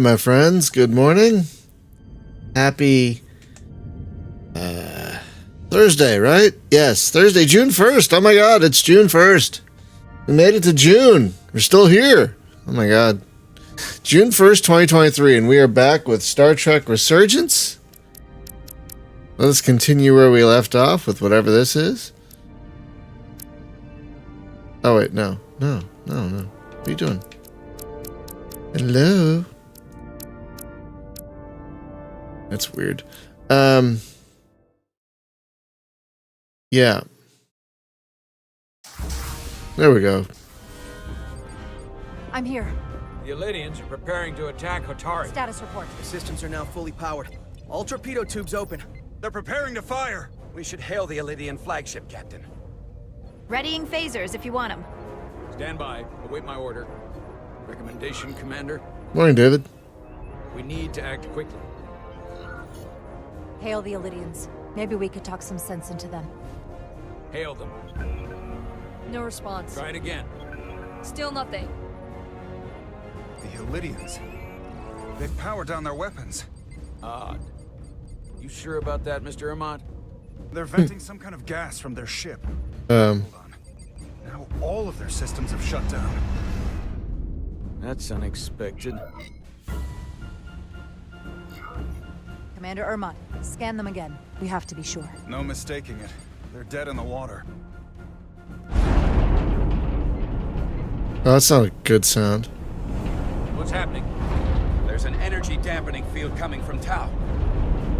my friends. Good morning. Happy Thursday, right? Yes, Thursday, June 1st. Oh my god, it's June 1st. We made it to June. We're still here. Oh my god. June 1st, 2023, and we are back with Star Trek Resurgence. Let us continue where we left off with whatever this is. Oh wait, no. What are you doing? Hello? That's weird. Yeah. There we go. I'm here. The Elydians are preparing to attack Hotari. Status report. The systems are now fully powered. All torpedo tubes open. They're preparing to fire. We should hail the Elydian flagship, Captain. Readying phasers if you want them. Stand by. Await my order. Recommendation, Commander. Morning, David. We need to act quickly. Hail the Elydians. Maybe we could talk some sense into them. Hail them. No response. Try it again. Still nothing. The Elydians. They've powered down their weapons. Odd. You sure about that, Mr. Ermont? They're venting some kind of gas from their ship. Um. Hold on. Now all of their systems have shut down. That's unexpected. Commander Ermont, scan them again. We have to be sure. No mistaking it. They're dead in the water. Oh, that's not a good sound. What's happening? There's an energy dampening field coming from Tau.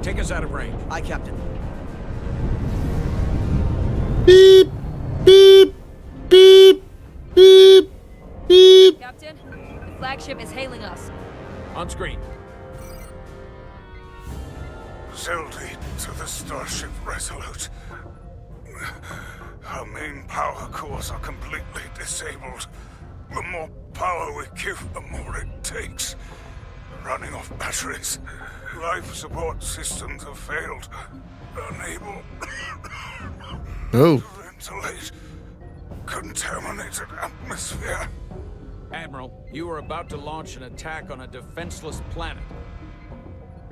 Take us out of range. Aye, Captain. Beep, beep, beep, beep, beep. Captain, the flagship is hailing us. On screen. Zeldy to the Starship Resolute. Our main power cores are completely disabled. The more power we give, the more it takes. Running off batteries. Life support systems have failed. Unable Oh. to ventilate. Contaminated atmosphere. Admiral, you are about to launch an attack on a defenseless planet.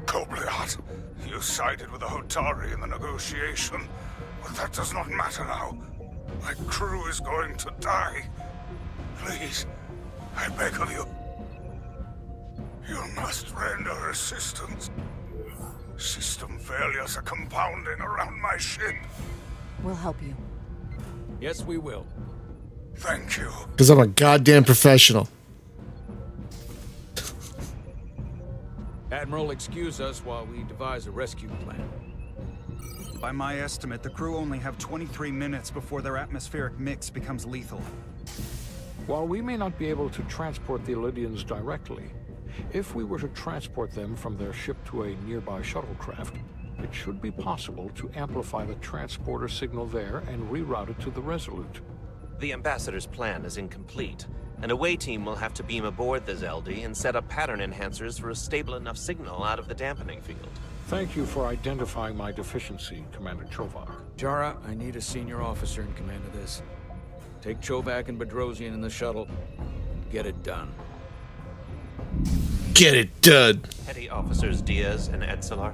Kobliat, you sided with the Hotari in the negotiation, but that does not matter now. My crew is going to die. Please, I beg of you. You must render assistance. System failures are compounding around my ship. We'll help you. Yes, we will. Thank you. Because I'm a goddamn professional. Admiral, excuse us while we devise a rescue plan. By my estimate, the crew only have 23 minutes before their atmospheric mix becomes lethal. While we may not be able to transport the Elydians directly, if we were to transport them from their ship to a nearby shuttlecraft, it should be possible to amplify the transporter signal there and reroute it to the Resolute. The Ambassador's plan is incomplete. An away team will have to beam aboard the Zeldy and set up pattern enhancers for a stable enough signal out of the dampening field. Thank you for identifying my deficiency, Commander Chovak. Jara, I need a senior officer in command of this. Take Chovak and Bedrosian in the shuttle. Get it done. Get it done. Petty Officers Diaz and Edselar,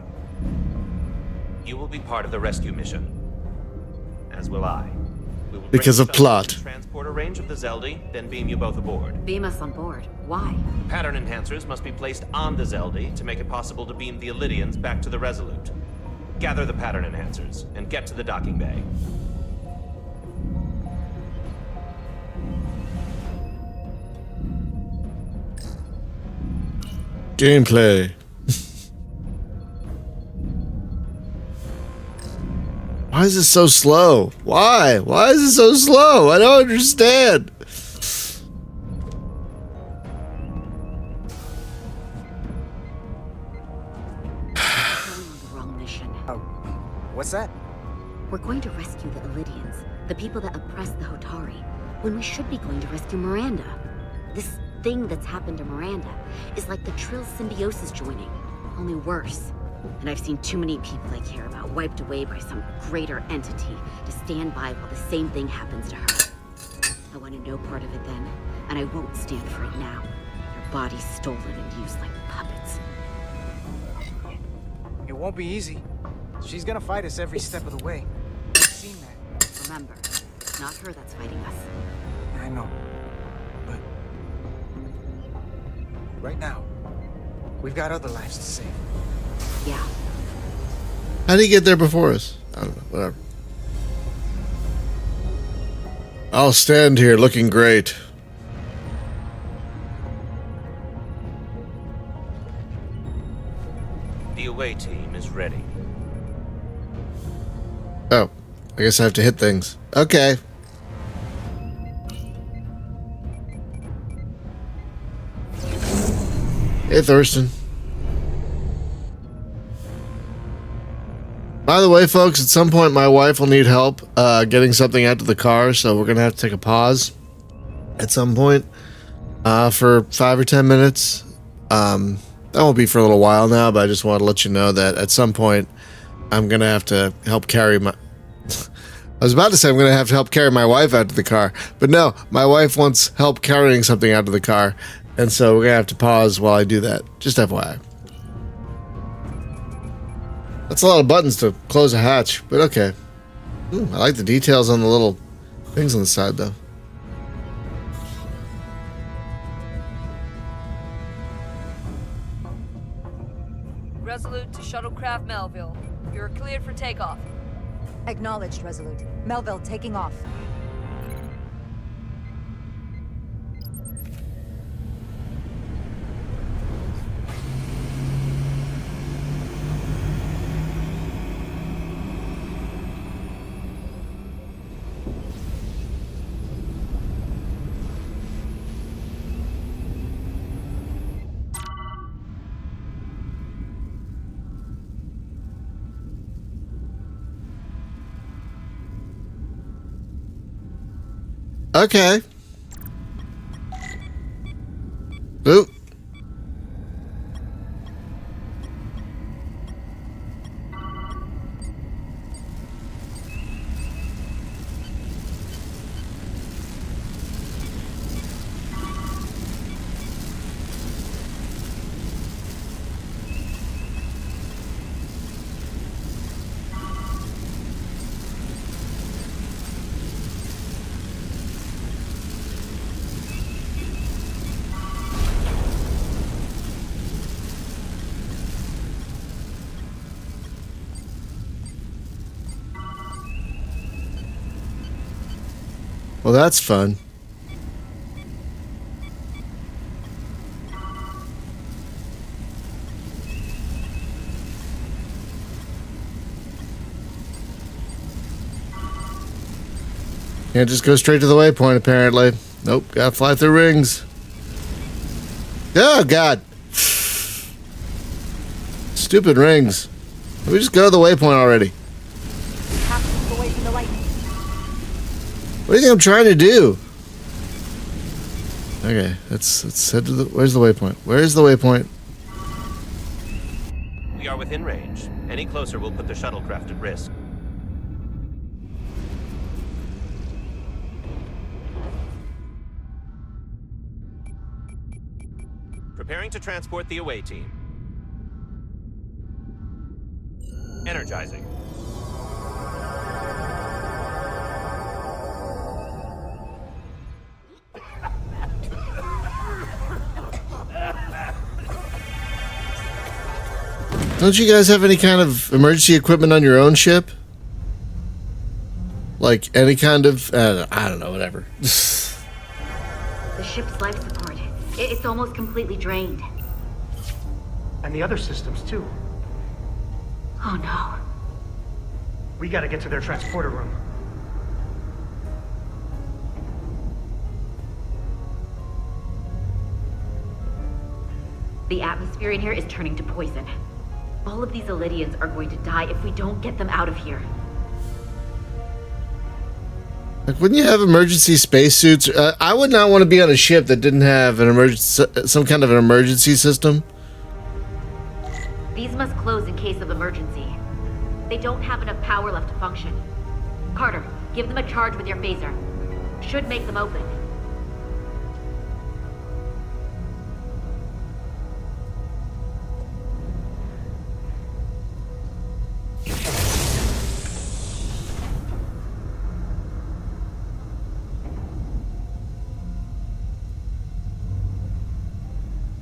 you will be part of the rescue mission. As will I. We will Because bring of the shuttle plot. to the transporter range of the Zeldy, then beam you both aboard. Beam us on board. Why? Pattern enhancers must be placed on the Zeldy to make it possible to beam the Elydians back to the Resolute. Gather the pattern enhancers and get to the docking bay. Gameplay. Why is it so slow? Why? Why is it so slow? I don't understand. Wrong mission. What's that? We're going to rescue the Elydians, the people that oppress the Hotari, when we should be going to rescue Miranda. This thing that's happened to Miranda is like the Trill symbiosis joining, only worse. And I've seen too many people I care about wiped away by some greater entity to stand by while the same thing happens to her. I wanted no part of it then, and I won't stand for it now. Your body's stolen and used like puppets. won't be easy. She's gonna fight us every step of the way. I've seen that. Remember, it's not her that's fighting us. I know. But right now, we've got other lives to save. Yeah. How did he get there before us? I don't know. Whatever. I'll stand here looking great. The away team is ready. Oh, I guess I have to hit things. Okay. Hey, Thurston. By the way, folks, at some point my wife will need help getting something out to the car, so we're going to have to take a pause at some point for 5 or 10 minutes. That won't be for a little while now, but I just want to let you know that at some point I'm going to have to help carry my... I was about to say I'm going to have to help carry my wife out to the car, but no, my wife wants help carrying something out to the car, and so we're going to have to pause while I do that. Just FYI. That's a lot of buttons to close a hatch, but okay. Ooh, I like the details on the little things on the side, though. Resolute to shuttlecraft Melville. You're cleared for takeoff. Acknowledged, Resolute. Melville taking off. Okay. Oop. Well, that's fun. Can't just go straight to the waypoint, apparently. Nope, gotta fly through rings. Oh, God. Stupid rings. Let me just go to the waypoint already. Have to move away from the lightning. What do you think I'm trying to do? Okay, let's head to the... Where's the waypoint? Where's the waypoint? We are within range. Any closer will put the shuttlecraft at risk. Preparing to transport the away team. Energizing. Don't you guys have any kind of emergency equipment on your own ship? Like any kind of... I don't know, whatever. The ship's life support. It's almost completely drained. And the other systems, too. Oh no. We gotta get to their transporter room. The atmosphere in here is turning to poison. All of these Elydians are going to die if we don't get them out of here. Like, wouldn't you have emergency spacesuits? I would not want to be on a ship that didn't have an emergency, some kind of an emergency system. These must close in case of emergency. They don't have enough power left to function. Carter, give them a charge with your phaser. Should make them open.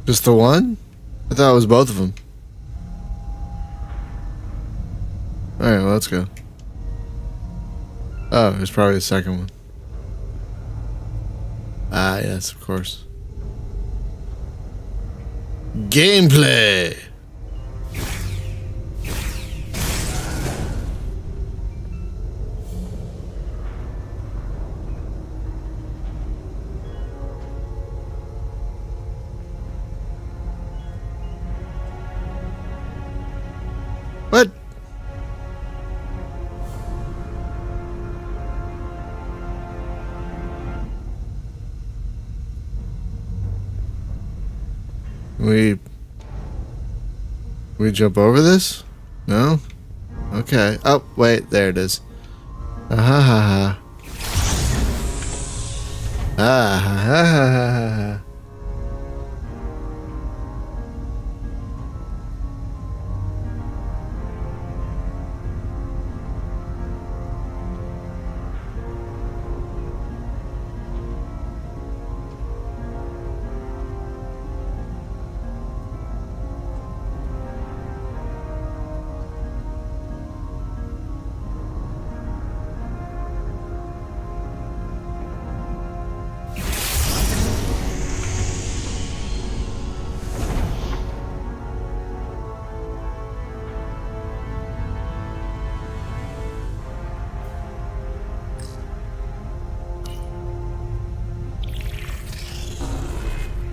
Just the one? I thought it was both of them. Alright, well, let's go. Oh, it was probably the second one. Ah, yes, of course. Gameplay! What? We jump over this? No? Okay. Oh, wait, there it is. Ah ha ha ha. Ah ha ha ha ha.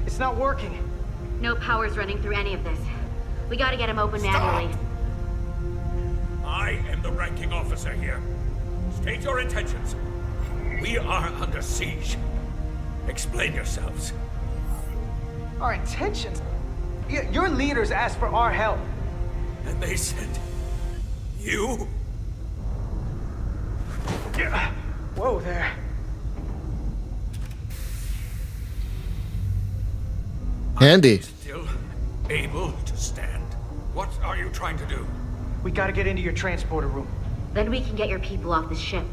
It's not working. No power's running through any of this. We gotta get him open manually. I am the ranking officer here. State your intentions. We are under siege. Explain yourselves. Our intentions? Your leaders asked for our help. And they sent you? Whoa there. Handy. Still able to stand. What are you trying to do? We gotta get into your transporter room. Then we can get your people off the ship.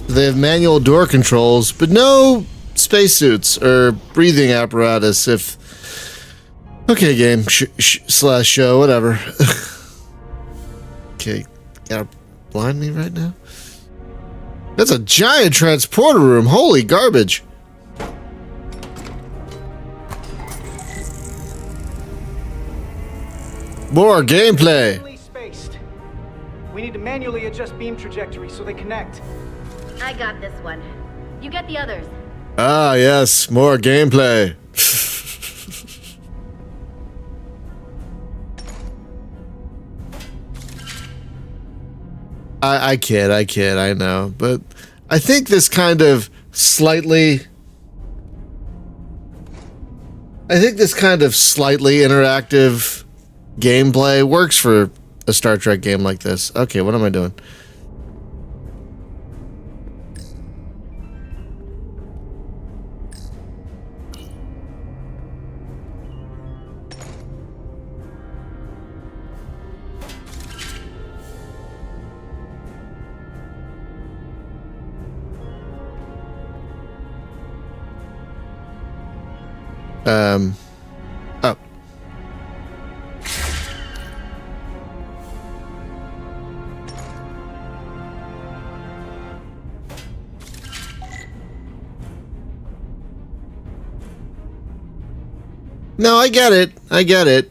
They have manual door controls, but no spacesuits or breathing apparatus. If okay, game slash show, whatever. Okay, gotta blind me right now. That's a giant transporter room. Holy garbage! More gameplay. Evenly spaced. We need to manually adjust beam trajectory so they connect. I got this one. You get the others. Ah, yes, more gameplay. I kid, I know. But I think this kind of slightly interactive gameplay works for a Star Trek game like this. Okay, what am I doing? Oh. No, I get it. I get it.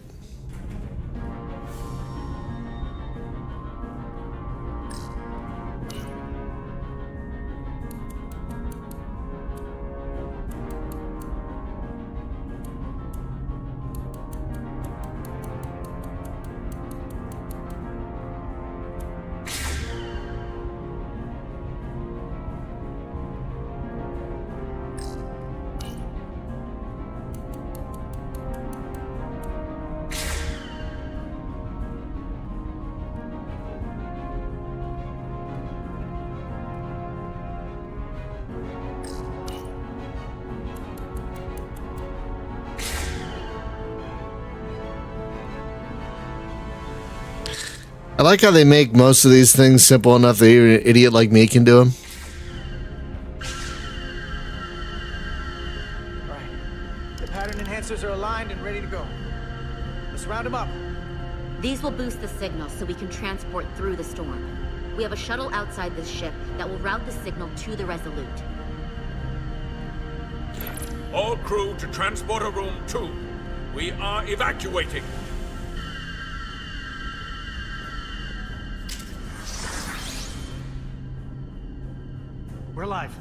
I like how they make most of these things simple enough that even an idiot like me can do them. Alright. The pattern enhancers are aligned and ready to go. Let's round them up. These will boost the signal so we can transport through the storm. We have a shuttle outside this ship that will route the signal to the Resolute. All crew to Transporter Room 2. We are evacuating. We're live.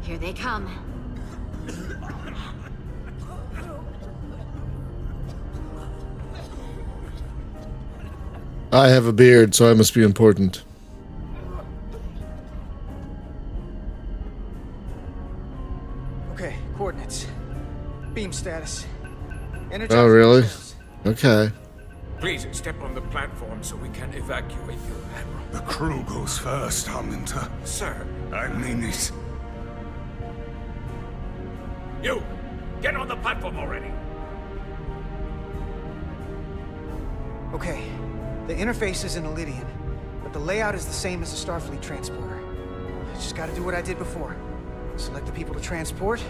Here they come. I have a beard, so I must be important. Okay, coordinates. Beam status. Energizing Oh, really? controls. Okay. Please step on the platform so we can evacuate you, Admiral. The crew goes first, Arminta. Sir, I mean it. you! Get on the platform already! Okay. The interface is in Elydian, but the layout is the same as a Starfleet transporter. I just gotta do what I did before. Select the people to transport.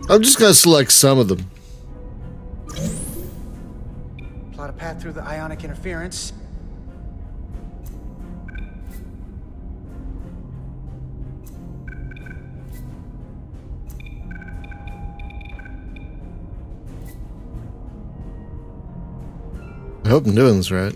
I'm just gonna select some of them. Plot a path through the ionic interference. I hope I'm doing this right.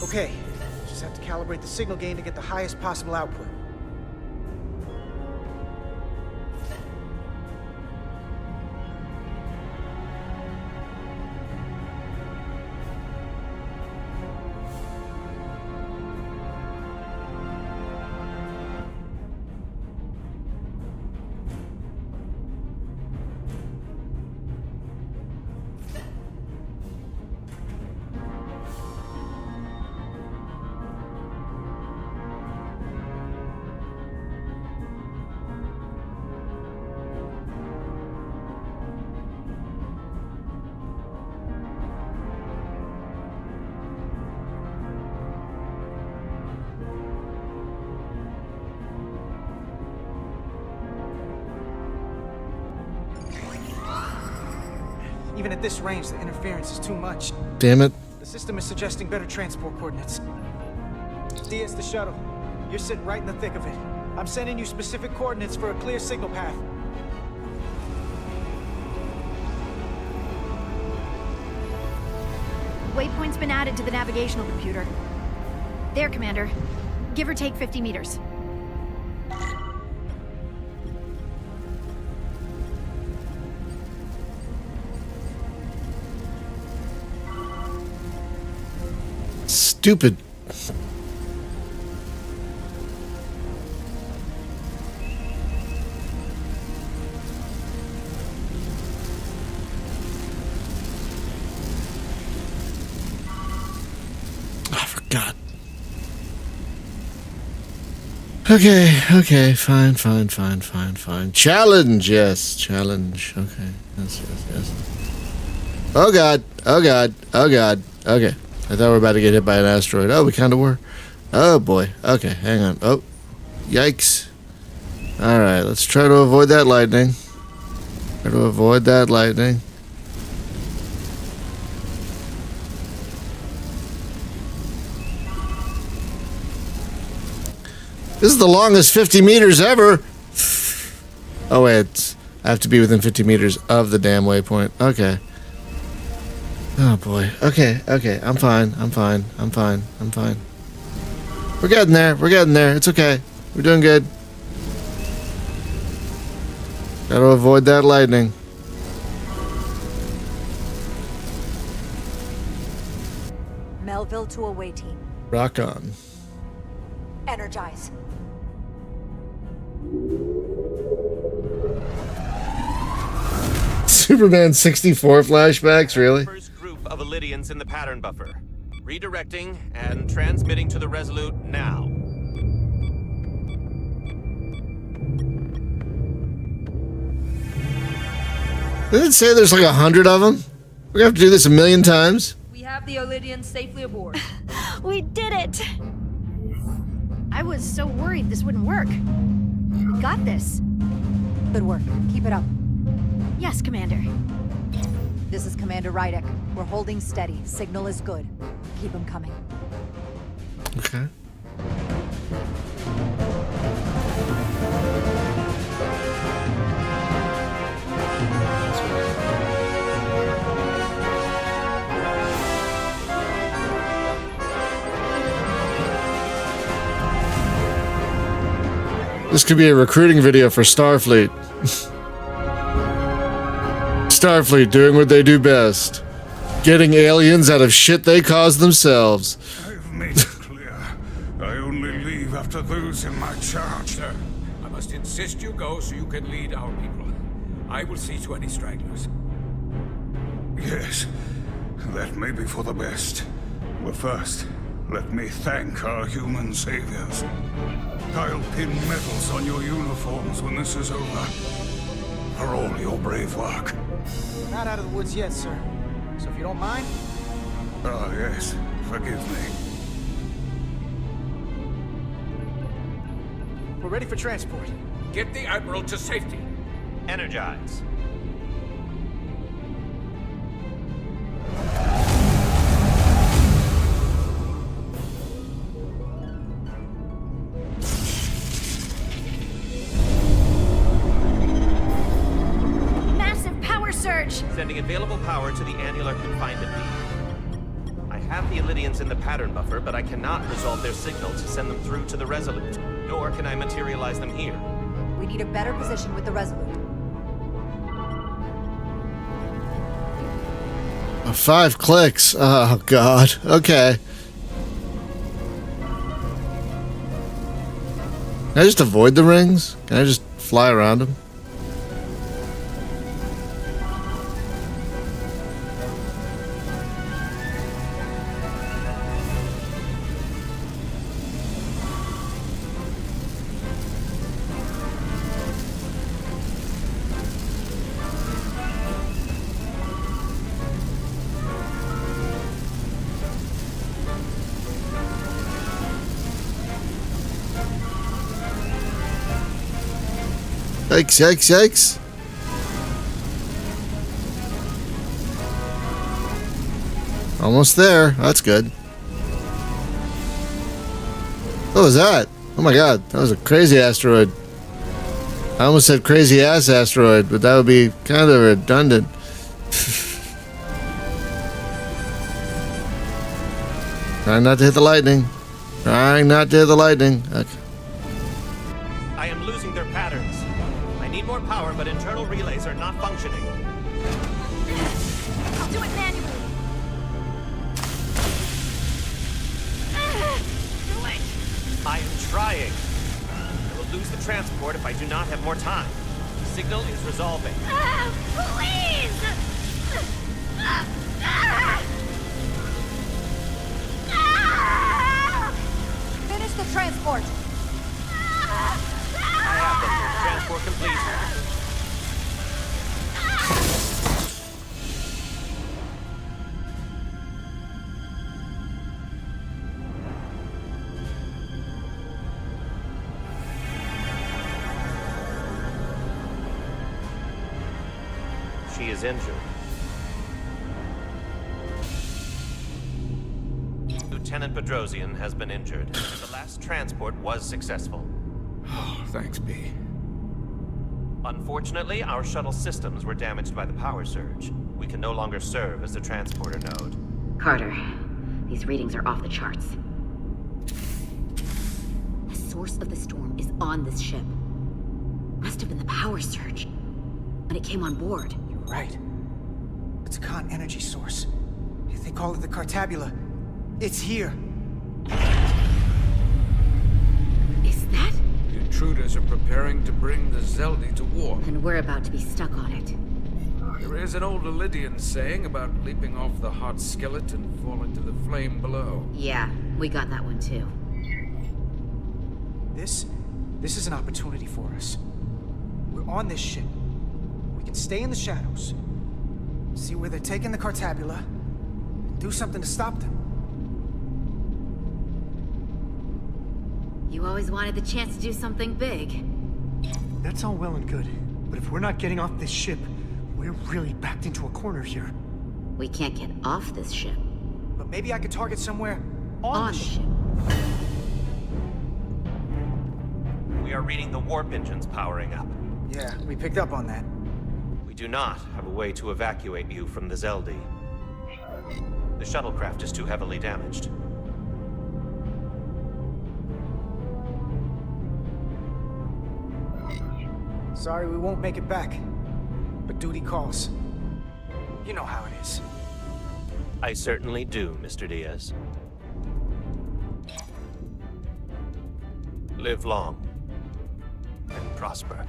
Okay, just have to calibrate the signal gain to get the highest possible output. Even at this range, the interference is too much. Damn it. The system is suggesting better transport coordinates. DS the shuttle. You're sitting right in the thick of it. I'm sending you specific coordinates for a clear signal path. Waypoint's been added to the navigational computer. There, Commander. Give or take 50 meters. Stupid. I forgot. Okay, fine. Challenge, yes, challenge. Okay, yes. Oh god. Okay. I thought we were about to get hit by an asteroid. Oh, we kind of were. Oh boy. Okay, hang on. Oh, yikes. Alright, let's try to avoid that lightning. This is the longest 50 meters ever. Oh wait, I have to be within 50 meters of the damn waypoint. Okay. Oh boy. Okay. I'm fine. We're getting there. It's okay. We're doing good. Gotta avoid that lightning. Melville to away team. Rock on. Energize. Superman 64 flashbacks, really? First group of Illydians in the pattern buffer. Redirecting and transmitting to the Resolute now. Didn't it say there's like 100 of them? We're gonna have to do this a million times? We have the Illydians safely aboard. We did it! I was so worried this wouldn't work. We got this. Good work. Keep it up. Yes, Commander. This is Commander Rydick. We're holding steady. Signal is good. Keep them coming. Okay. This could be a recruiting video for Starfleet. Starfleet doing what they do best. Getting aliens out of shit they caused themselves. I've made it clear. I only leave after those in my charge. Sir, I must insist you go so you can lead our people. I will see to any stragglers. Yes, that may be for the best. But first, let me thank our human saviors. I'll pin medals on your uniforms when this is over. For all your brave work. We're not out of the woods yet, sir. So if you don't mind... Ah, yes. Forgive me. We're ready for transport. Get the Admiral to safety. Energize. Massive power surge! Sending available power to the annular confinement beam. I have the Illydians in the pattern buffer, but I cannot resolve their signal to send them through to the Resolute. Nor can I materialize them here. We need a better position with the Resolute. 5 clicks. Oh, God. Okay. Can I just avoid the rings? Can I just fly around them? Yikes, yikes, yikes. Almost there. That's good. What was that? Oh my god, that was a crazy asteroid. I almost said crazy ass asteroid, but that would be kind of redundant. Trying not to hit the lightning. Trying not to hit the lightning. Okay. I am losing their patterns. I need more power, but internal relays are not functioning. I'll do it manually. Do it! I am trying. I will lose the transport if I do not have more time. The signal is resolving. Please! Finish the transport! I have them. Transport complete. She is injured. Lieutenant Bedrosian has been injured. The last transport was successful. Oh, thanks, B. Unfortunately, our shuttle systems were damaged by the power surge. We can no longer serve as a transporter node. Carter, these readings are off the charts. The source of the storm is on this ship. Must have been the power surge when it came on board. You're right. It's a con energy source. If they call it the Cartabula, it's here. Is that? The intruders are preparing to bring the Zeldi to war. And we're about to be stuck on it. There is an old Illydian saying about leaping off the hot skillet and falling to the flame below. Yeah, we got that one too. This is an opportunity for us. We're on this ship. We can stay in the shadows, see where they're taking the Cartabula, and do something to stop them. You always wanted the chance to do something big. That's all well and good, but if we're not getting off this ship, we're really backed into a corner here. We can't get off this ship. But maybe I could target somewhere On the ship. We are reading the warp engines powering up. Yeah, we picked up on that. We do not have a way to evacuate you from the Zeldi. The shuttlecraft is too heavily damaged. Sorry we won't make it back, but duty calls. You know how it is. I certainly do, Mr. Diaz. Live long and prosper.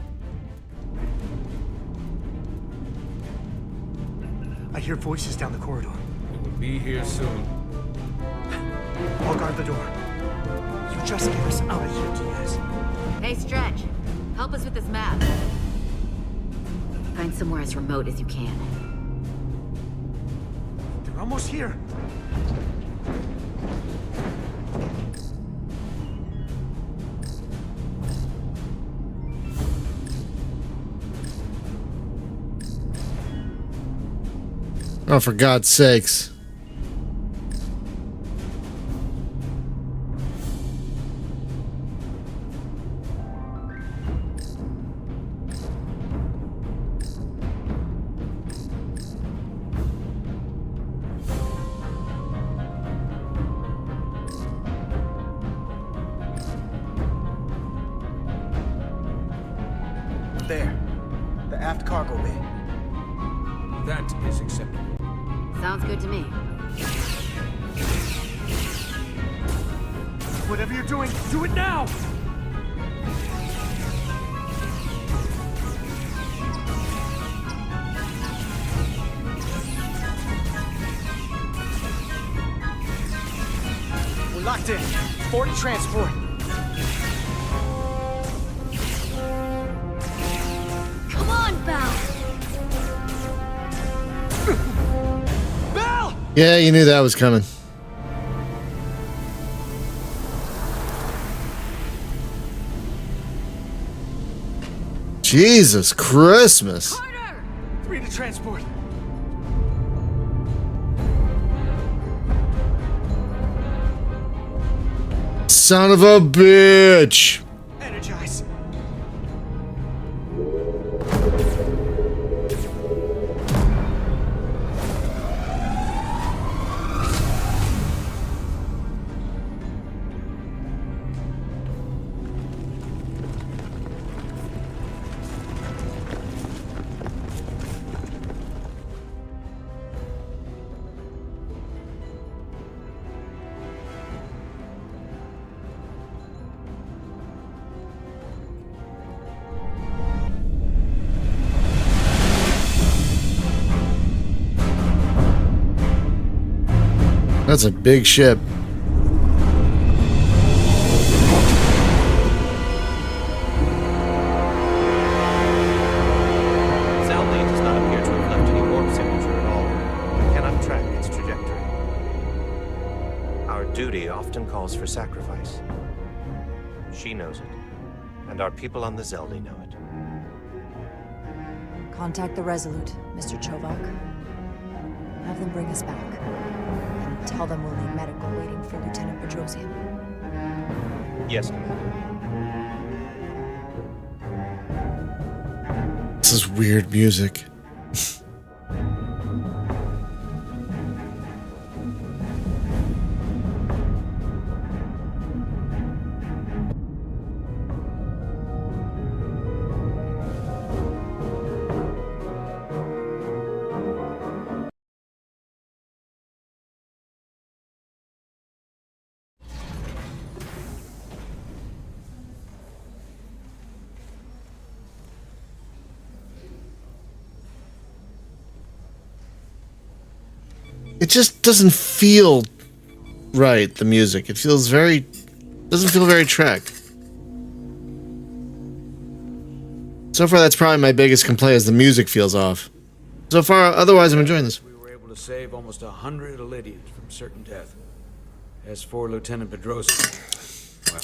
I hear voices down the corridor. It will be here soon. I'll guard the door. You just get us out of here, Diaz. Hey, Stretch. Help us with this map. Find somewhere as remote as you can. They're almost here. Oh, for God's sakes. There. The aft cargo bay. That is acceptable. Sounds good to me. Whatever you're doing, do it now! We're locked in. 40 transport. Come on, Val! Yeah, you knew that was coming. Jesus Christmas. 3 to transport. Son of a bitch. Energize. That's a big ship. Zeldi does not appear to have left any warp signature at all. We cannot track its trajectory. Our duty often calls for sacrifice. She knows it, and our people on the Zeldi know it. Contact the Resolute, Mr. Chovak. Have them bring us back. And tell them we'll need medical waiting for Lieutenant Bedrosian. Yes, Commander. This is weird music. It just doesn't feel right, the music. It feels doesn't feel very Trek. So far, that's probably my biggest complaint, is the music feels off. So far, otherwise, I'm enjoying this. We were able to save almost 100 Illydians from certain death. As for Lieutenant Bedrosian, well,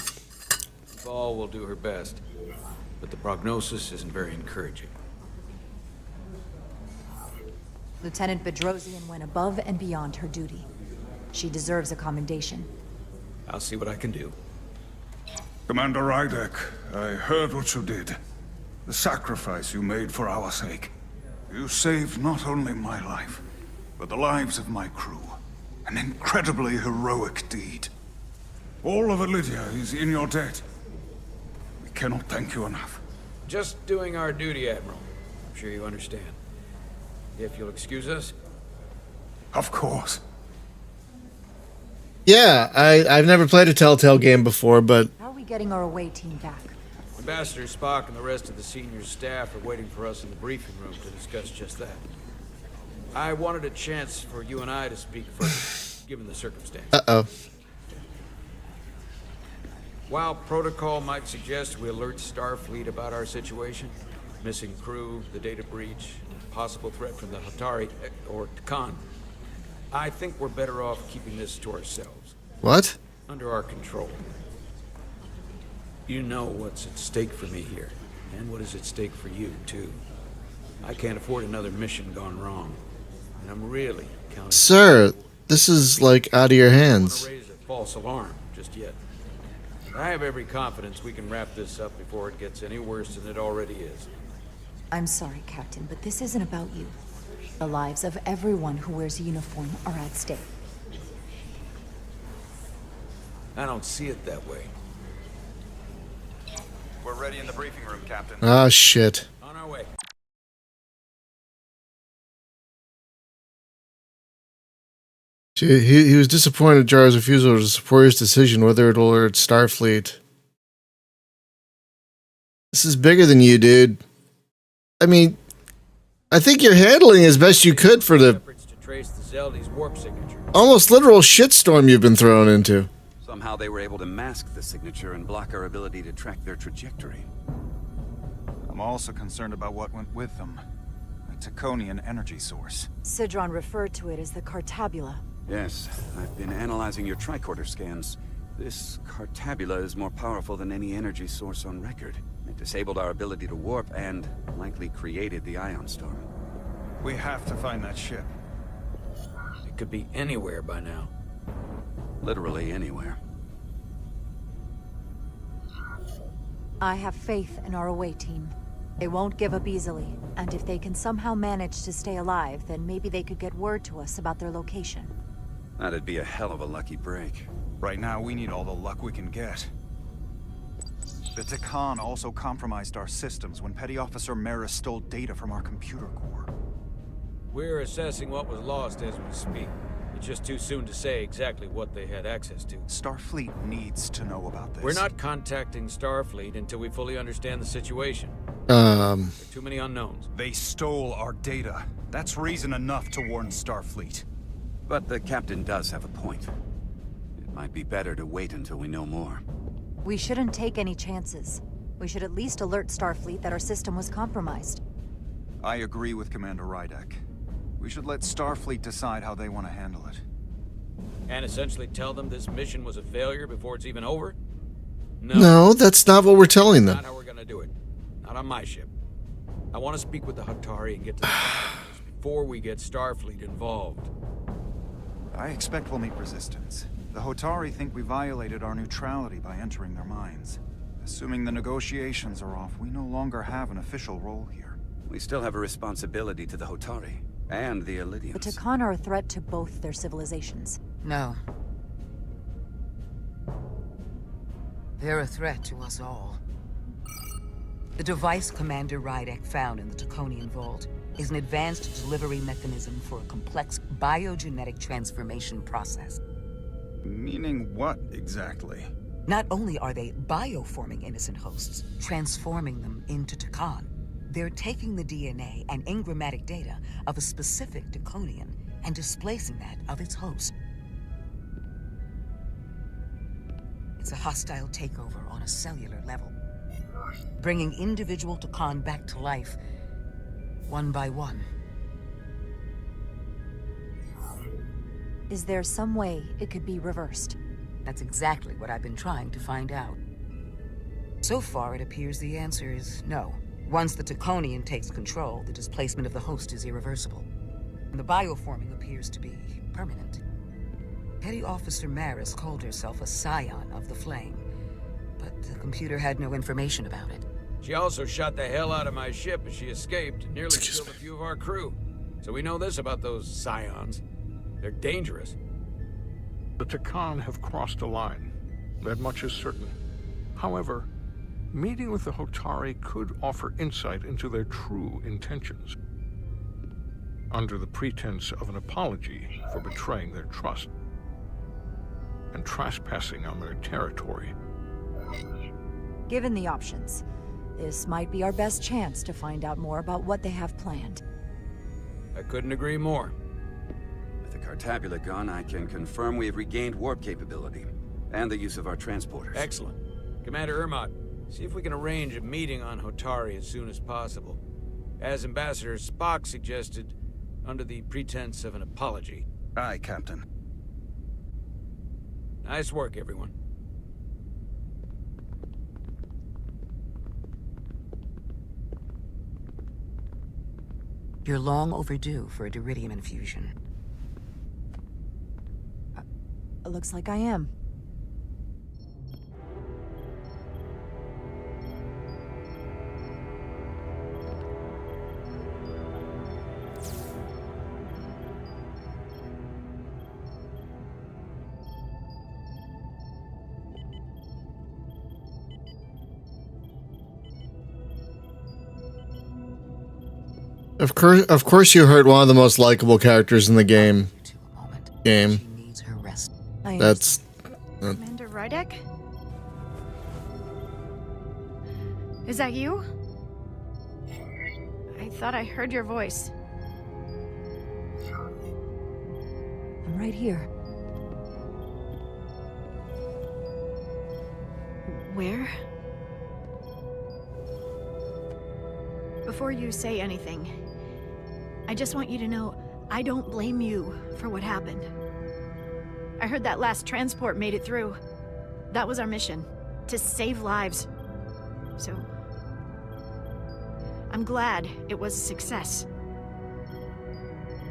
Val will do her best, but the prognosis isn't very encouraging. Lieutenant Bedrosian went above and beyond her duty. She deserves a commendation. I'll see what I can do. Commander Rydek, I heard what you did. The sacrifice you made for our sake. You saved not only my life, but the lives of my crew. An incredibly heroic deed. All of Illydia is in your debt. We cannot thank you enough. Just doing our duty, Admiral. I'm sure you understand. If you'll excuse us. Of course. Yeah, I've never played a Telltale game before, but... How are we getting our away team back? Ambassador Spock and the rest of the senior staff are waiting for us in the briefing room to discuss just that. I wanted a chance for you and I to speak first, given the circumstances. Uh-oh. While protocol might suggest we alert Starfleet about our situation, missing crew, the data breach, possible threat from the Hatari or Khan, I think we're better off keeping this to ourselves. What? Under our control. You know what's at stake for me here, and what is at stake for you, too. I can't afford another mission gone wrong, and I'm really counting... Sir, this is, like, out of your hands. I don't want to raise a false alarm just yet. I have every confidence we can wrap this up before it gets any worse than it already is. I'm sorry, Captain, but this isn't about you. The lives of everyone who wears a uniform are at stake. I don't see it that way. We're ready in the briefing room, Captain. Ah, shit. On our way. He was disappointed at Jar's refusal to support his decision whether it will alert Starfleet. This is bigger than you, dude. I mean, I think you're handling as best you could for the Efforts to trace the Zeldy's warp signature. almost literal shitstorm you've been thrown into. Somehow they were able to mask the signature and block our ability to track their trajectory. I'm also concerned about what went with them. A Taconian energy source. Sidron referred to it as the Cartabula. Yes, I've been analyzing your tricorder scans. This Cartabula is more powerful than any energy source on record. It disabled our ability to warp and likely created the ion storm. We have to find that ship. It could be anywhere by now. Literally anywhere. I have faith in our away team. They won't give up easily, and if they can somehow manage to stay alive, then maybe they could get word to us about their location. That'd be a hell of a lucky break. Right now, we need all the luck we can get. The Takan also compromised our systems when Petty Officer Maris stole data from our computer core. We're assessing what was lost as we speak. It's just too soon to say exactly what they had access to. Starfleet needs to know about this. We're not contacting Starfleet until we fully understand the situation. There are too many unknowns. They stole our data. That's reason enough to warn Starfleet. But the captain does have a point. It might be better to wait until we know more. We shouldn't take any chances. We should at least alert Starfleet that our system was compromised. I agree with Commander Rydek. We should let Starfleet decide how they want to handle it. And essentially tell them this mission was a failure before it's even over? No, that's not what we're telling them. Not how we're gonna do it. Not on my ship. I want to speak with the Hatari and get to the facts before we get Starfleet involved. I expect we'll meet resistance. The Hotari think we violated our neutrality by entering their minds. Assuming the negotiations are off, we no longer have an official role here. We still have a responsibility to the Hotari and the Illydians. The Takan are a threat to both their civilizations. No. They're a threat to us all. The device Commander Rydek found in the Taconian Vault is an advanced delivery mechanism for a complex biogenetic transformation process. Meaning what, exactly? Not only are they bioforming innocent hosts, transforming them into Takan, they're taking the DNA and engrammatic data of a specific Taconian and displacing that of its host. It's a hostile takeover on a cellular level, bringing individual Takan back to life, one by one. Is there some way it could be reversed? That's exactly what I've been trying to find out. So far, it appears the answer is no. Once the Taconian takes control, the displacement of the host is irreversible. And the bioforming appears to be permanent. Petty Officer Maris called herself a scion of the Flame, but the computer had no information about it. She also shot the hell out of my ship as she escaped and nearly killed a few of our crew. So we know this about those scions. They're dangerous. The Takan have crossed a line. That much is certain. However, meeting with the Hotari could offer insight into their true intentions, under the pretense of an apology for betraying their trust and trespassing on their territory. Given the options, this might be our best chance to find out more about what they have planned. I couldn't agree more. With the Cartabula gone, I can confirm we have regained warp capability and the use of our transporters. Excellent. Commander Ermot, see if we can arrange a meeting on Hotari as soon as possible. As Ambassador Spock suggested, under the pretense of an apology. Aye, Captain. Nice work, everyone. You're long overdue for a Duridium infusion. Looks like I am. Of course you hurt one of the most likable characters in the game. That's... Commander Rydek? Is that you? I thought I heard your voice. I'm right here. Where? Before you say anything, I just want you to know I don't blame you for what happened. I heard that last transport made it through. That was our mission, to save lives. So, I'm glad it was a success.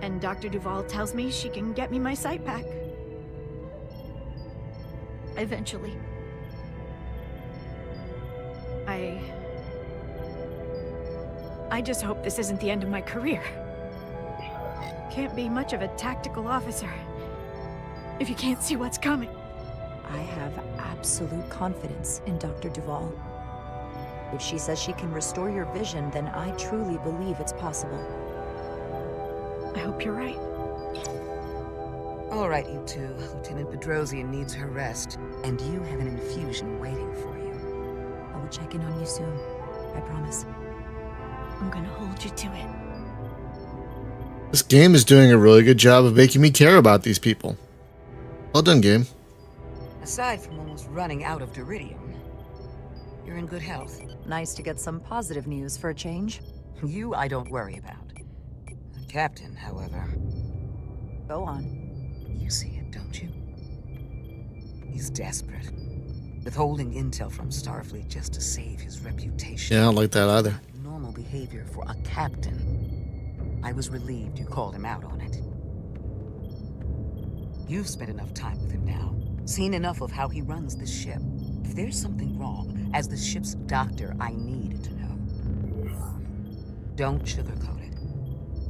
And Dr. Duval tells me she can get me my sight back. Eventually. I just hope this isn't the end of my career. Can't be much of a tactical officer if you can't see what's coming. I have absolute confidence in Dr. Duval. If she says she can restore your vision, then I truly believe it's possible. I hope you're right. All right, you two. Lieutenant Bedrosian needs her rest, and you have an infusion waiting for you. I will check in on you soon. I promise. I'm gonna hold you to it. This game is doing a really good job of making me care about these people. Well done, game. Aside from almost running out of Duridium, you're in good health. Nice to get some positive news for a change. You I don't worry about. The captain, however... Go on. You see it, don't you? He's desperate. Withholding intel from Starfleet just to save his reputation. Yeah, I don't like that either. Normal behavior for a captain. I was relieved you called him out on it. You've spent enough time with him now, seen enough of how he runs this ship. If there's something wrong, as the ship's doctor, I need to know. Don't sugarcoat it.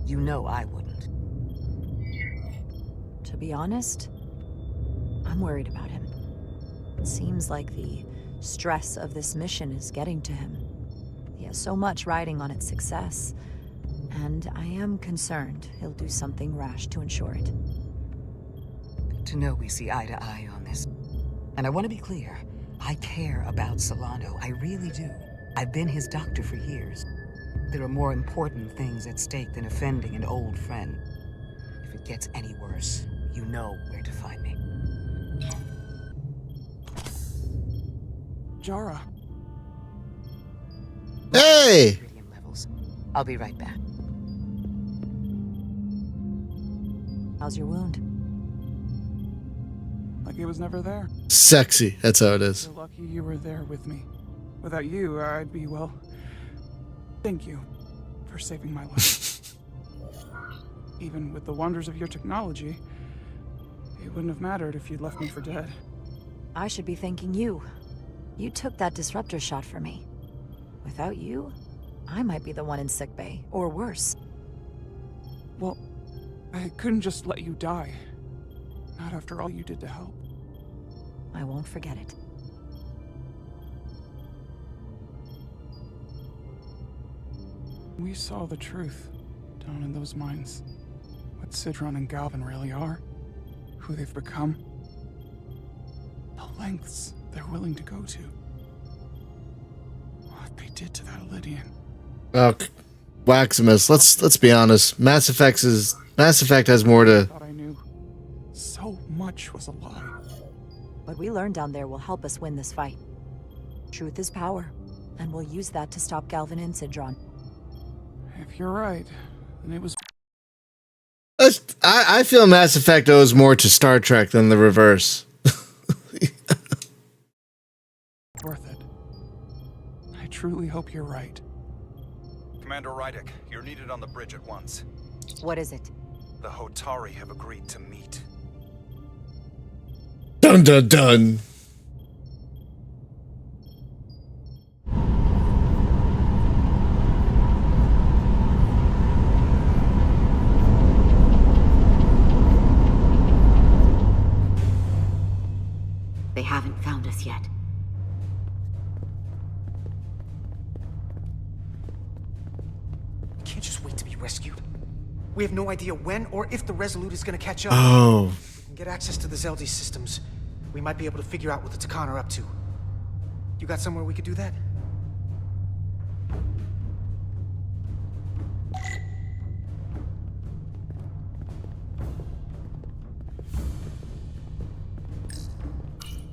You know I wouldn't. To be honest, I'm worried about him. It seems like the stress of this mission is getting to him. He has so much riding on its success, and I am concerned he'll do something rash to ensure it. Good to know we see eye to eye on this. And I want to be clear, I care about Solano, I really do. I've been his doctor for years. There are more important things at stake than offending an old friend. If If it gets any worse, you know where to find me. Jara. Hey! Levels. I'll be right back. How's your wound? Like it was never there. Sexy. That's how it is. You're lucky you were there with me. Without you, I'd be, well... Thank you for saving my life. Even with the wonders of your technology, it wouldn't have mattered if you'd left me for dead. I should be thanking you. You took that disruptor shot for me. Without you, I might be the one in sickbay, or worse. Well, I couldn't just let you die. Not after all you did to help. I won't forget it. We saw the truth down in those mines. What Sidron and Galvin really are. Who they've become. The lengths they're willing to go to. What they did to that Lydian. Oh, Waximus. Let's be honest. Mass Effect has more to. I thought I knew. So much was a lie. What we learned down there will help us win this fight. Truth is power, and we'll use that to stop Galvin and Sidron. If you're right, then it was... I feel Mass Effect owes more to Star Trek than the reverse. worth it. I truly hope you're right. Commander Rydick, you're needed on the bridge at once. What is it? The Hotari have agreed to meet. Dun dun dun. They haven't found us yet. We can't just wait to be rescued. We have no idea when or if the Resolute is gonna catch up. Oh. If we can get access to the Zeldi systems, we might be able to figure out what the Takan are up to. You got somewhere we could do that?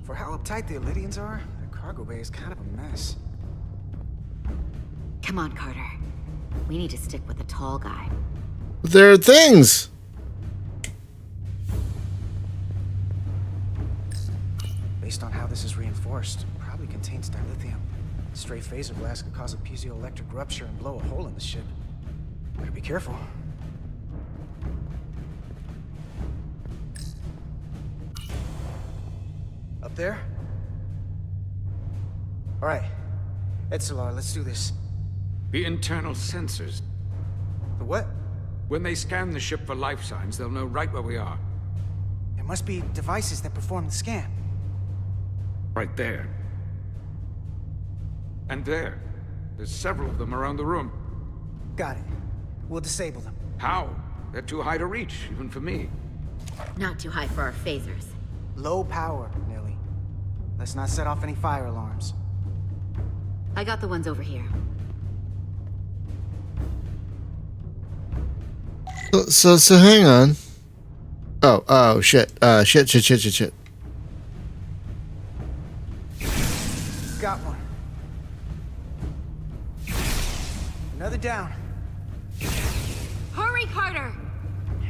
For how uptight the Lydians are, their cargo bay is kind of a mess. Come on, Carter. We need to stick with the tall guy. There are things. Based on how this is reinforced, it probably contains dilithium. Stray phaser blast could cause a piezoelectric rupture and blow a hole in the ship. Better be careful. Up there? All right. Etzelar, let's do this. The internal sensors. The what? When they scan the ship for life signs, they'll know right where we are. There must be devices that perform the scan. Right there. And there. There's several of them around the room. Got it. We'll disable them. How? They're too high to reach, even for me. Not too high for our phasers. Low power, Nelly. Let's not set off any fire alarms. I got the ones over here. So hang on. Oh, shit. Shit. Got one. Another down. Hurry, Carter!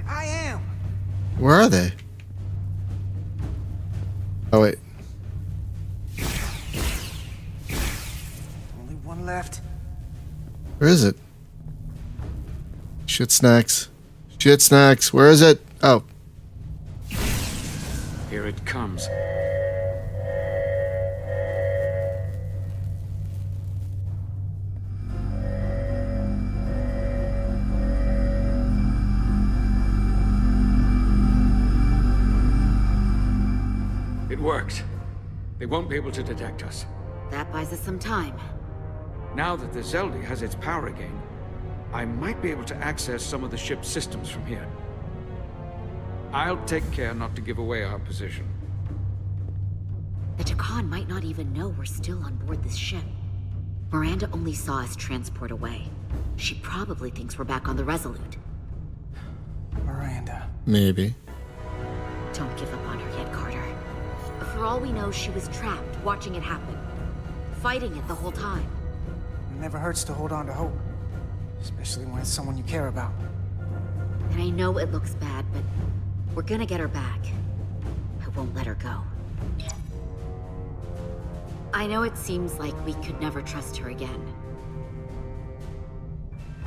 I am. Where are they? Oh, wait. Only one left. Where is it? Shit snacks. Where is it? Oh. Here it comes. It worked. They won't be able to detect us. That buys us some time. Now that the Zeldi has its power again, I might be able to access some of the ship's systems from here. I'll take care not to give away our position. The Takan might not even know we're still on board this ship. Miranda only saw us transport away. She probably thinks we're back on the Resolute. Miranda. Miranda. Maybe. Don't give up on her yet, Carter. For all we know, she was trapped, watching it happen. Fighting it the whole time. It never hurts to hold on to hope. Especially when it's someone you care about. And I know it looks bad, but we're gonna get her back. I won't let her go. I know it seems like we could never trust her again.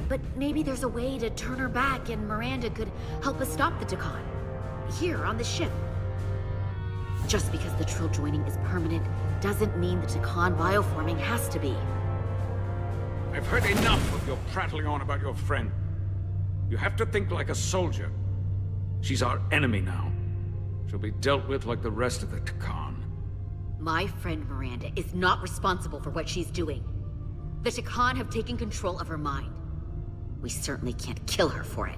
But maybe there's a way to turn her back and Miranda could help us stop the Takan. Here, on the ship. Just because the Trill joining is permanent doesn't mean the Takan bioforming has to be. I've heard enough of your prattling on about your friend. You have to think like a soldier. She's our enemy now. She'll be dealt with like the rest of the Takan. My friend Miranda is not responsible for what she's doing. The Takan have taken control of her mind. We certainly can't kill her for it.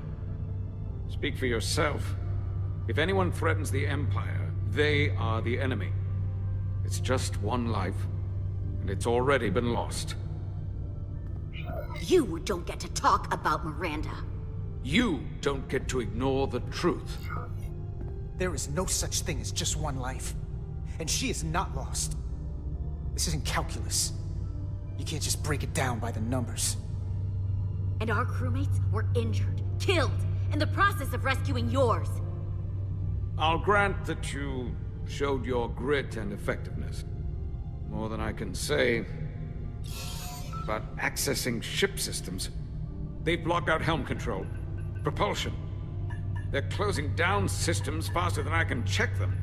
Speak for yourself. If anyone threatens the Empire, they are the enemy. It's just one life, and it's already been lost. You don't get to talk about Miranda. You don't get to ignore the truth. There is no such thing as just one life. And she is not lost. This isn't calculus. You can't just break it down by the numbers. And our crewmates were injured, killed, in the process of rescuing yours. I'll grant that you showed your grit and effectiveness. More than I can say about accessing ship systems. They've blocked out helm control, propulsion. They're closing down systems faster than I can check them.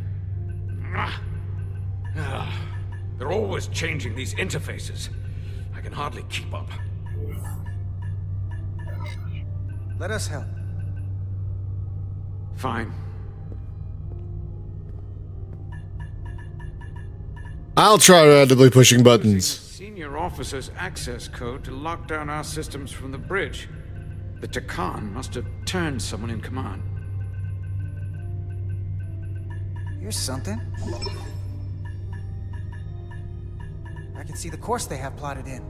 They're always changing these interfaces. I can hardly keep up. Let us help. Fine. I'll try randomly pushing buttons. Senior officer's access code to lock down our systems from the bridge. The Takan must have turned someone in command. Here's something. I can see the course they have plotted in.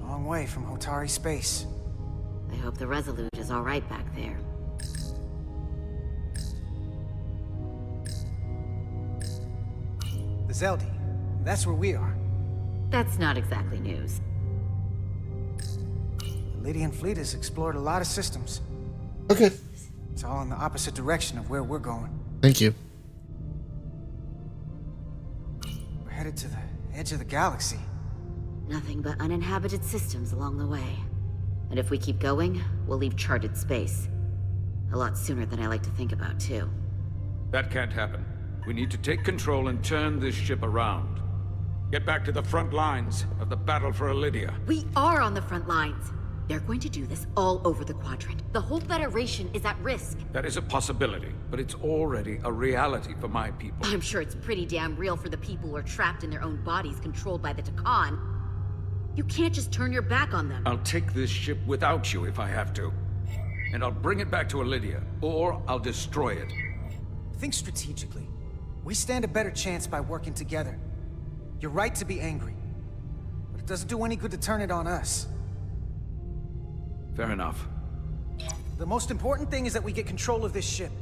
Long way from Hotari space. I hope the Resolute is all right back there. The Zeldi. That's where we are. That's not exactly news. The Lydian fleet has explored a lot of systems. Okay. It's all in the opposite direction of where we're going. Thank you. We're headed to the edge of the galaxy. Nothing but uninhabited systems along the way. And if we keep going, we'll leave charted space. A lot sooner than I like to think about, too. That can't happen. We need to take control and turn this ship around. Get back to the front lines of the battle for Elydia. We are on the front lines. They're going to do this all over the Quadrant. The whole Federation is at risk. That is a possibility, but it's already a reality for my people. I'm sure it's pretty damn real for the people who are trapped in their own bodies controlled by the Takan. You can't just turn your back on them. I'll take this ship without you if I have to. And I'll bring it back to Elydia, or I'll destroy it. Think strategically. We stand a better chance by working together. You're right to be angry, but it doesn't do any good to turn it on us. Fair enough. The most important thing is that we get control of this ship,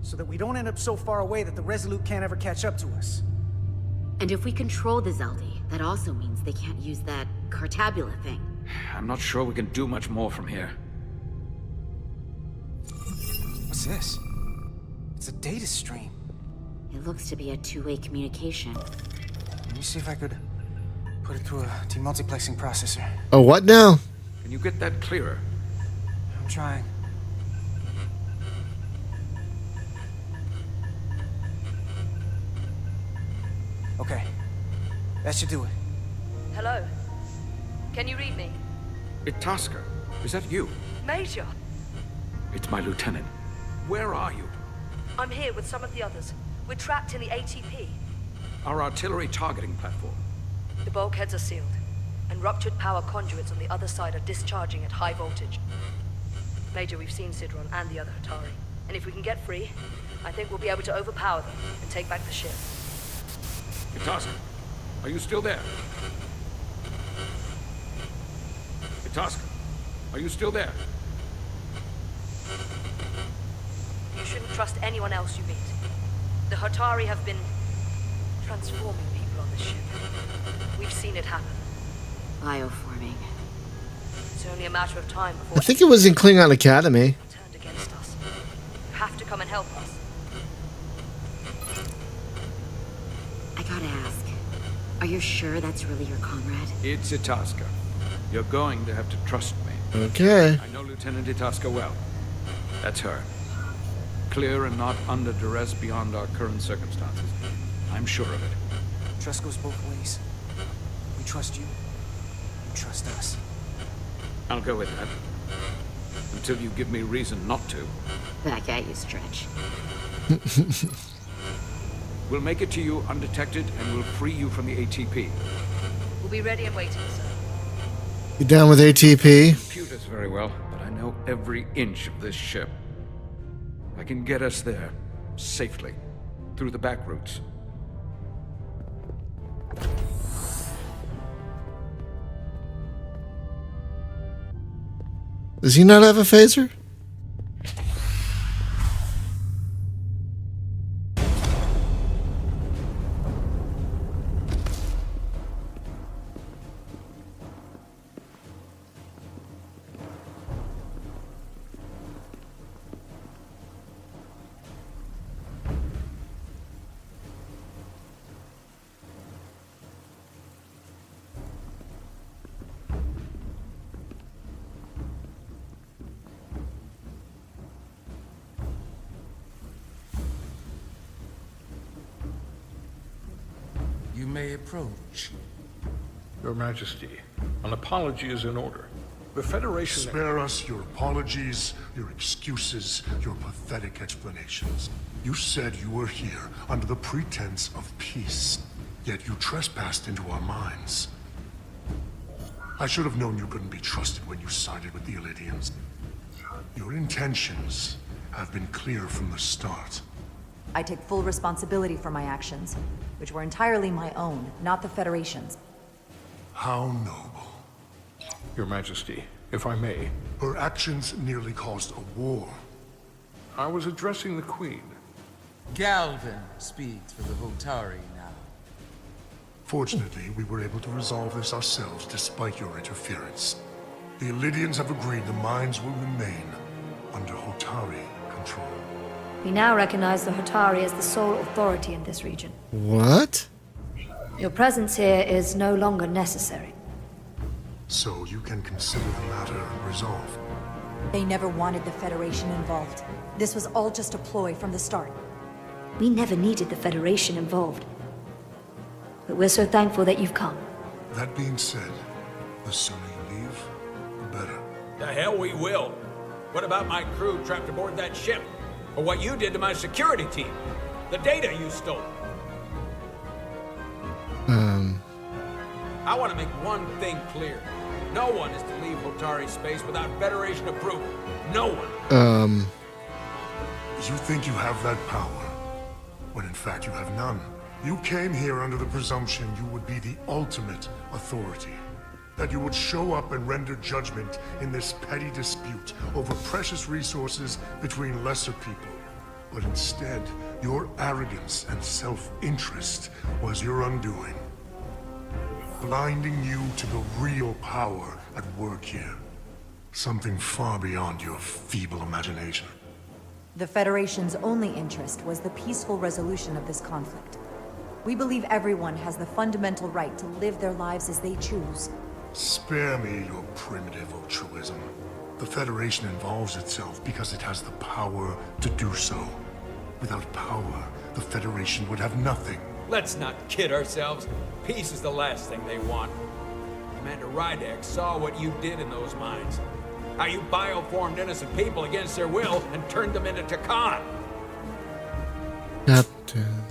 so that we don't end up so far away that the Resolute can't ever catch up to us. And if we control the Zeldi, that also means they can't use that Cartabula thing. I'm not sure we can do much more from here. What's this? It's a data stream. It looks to be a two-way communication. Let me see if I could put it through a demultiplexing processor. Oh, what now? Can you get that clearer? I'm trying. Okay. That should do it. Hello? Can you read me? Itasca, is that you? Major! It's my lieutenant. Where are you? I'm here with some of the others. We're trapped in the ATP. Our artillery targeting platform. The bulkheads are sealed, and ruptured power conduits on the other side are discharging at high voltage. Major, we've seen Sidron and the other Hatari, and if we can get free, I think we'll be able to overpower them and take back the ship. Itasca, are you still there? Itasca, Are you still there? You shouldn't trust anyone else you meet. The Hatari have been transforming people on this ship. We've seen it happen. Bioforming. It's only a matter of time before I think it was in Klingon Academy. turned against us. You have to come and help us. I gotta ask, are you sure that's really your comrade? It's Itasca. You're going to have to trust me. Okay. I know Lieutenant Itasca well. That's her. Clear and not under duress beyond our current circumstances. I'm sure of it. Trust goes both ways. We trust you. You trust us. I'll go with that. Until you give me reason not to. Back at you, Stretch. We'll make it to you undetected, and we'll free you from the ATP. We'll be ready and waiting, sir. You down with ATP? Computers very well, but I know every inch of this ship. I can get us there, safely, through the back routes. Does he not have a phaser? You may approach. Your Majesty, an apology is in order. The Federation... Spare us your apologies, your excuses, your pathetic explanations. You said you were here under the pretense of peace, yet you trespassed into our minds. I should have known you couldn't be trusted when you sided with the Illidians. Your intentions have been clear from the start. I take full responsibility for my actions, which were entirely my own, not the Federation's. How noble. Your Majesty, if I may. Her actions nearly caused a war. I was addressing the Queen. Galvin speaks for the Hotari now. Fortunately, we were able to resolve this ourselves despite your interference. The Illidians have agreed the mines will remain under Hotari control. We now recognize the Hotari as the sole authority in this region. What? Your presence here is no longer necessary. So you can consider the matter resolved. They never wanted the Federation involved. This was all just a ploy from the start. We never needed the Federation involved. But we're so thankful that you've come. That being said, the sooner you leave, the better. The hell we will. What about my crew trapped aboard that ship? Or what you did to my security team? The data you stole? I want to make one thing clear. No one is to leave Hotari space without Federation approval. No one. You think you have that power, when in fact you have none. You came here under the presumption you would be the ultimate authority. That you would show up and render judgment in this petty dispute over precious resources between lesser people. But instead, your arrogance and self-interest was your undoing. Blinding you to the real power at work here. Something far beyond your feeble imagination. The Federation's only interest was the peaceful resolution of this conflict. We believe everyone has the fundamental right to live their lives as they choose. Spare me your primitive altruism. The Federation involves itself because it has the power to do so. Without power, the Federation would have nothing. Let's not kid ourselves. Peace is the last thing they want. Commander Rydek saw what you did in those mines. How you bioformed innocent people against their will and turned them into Takan. Captain.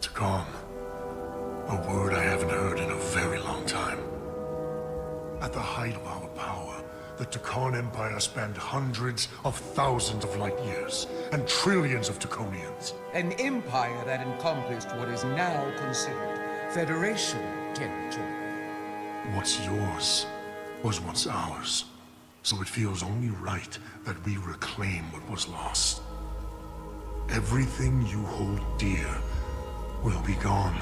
Takan. A word I haven't heard in a very long time. At the height of our power, the Takan Empire spanned hundreds of thousands of light years and trillions of Taconians. An empire that encompassed what is now considered Federation territory. What's yours was once ours, so it feels only right that we reclaim what was lost. Everything you hold dear will be gone.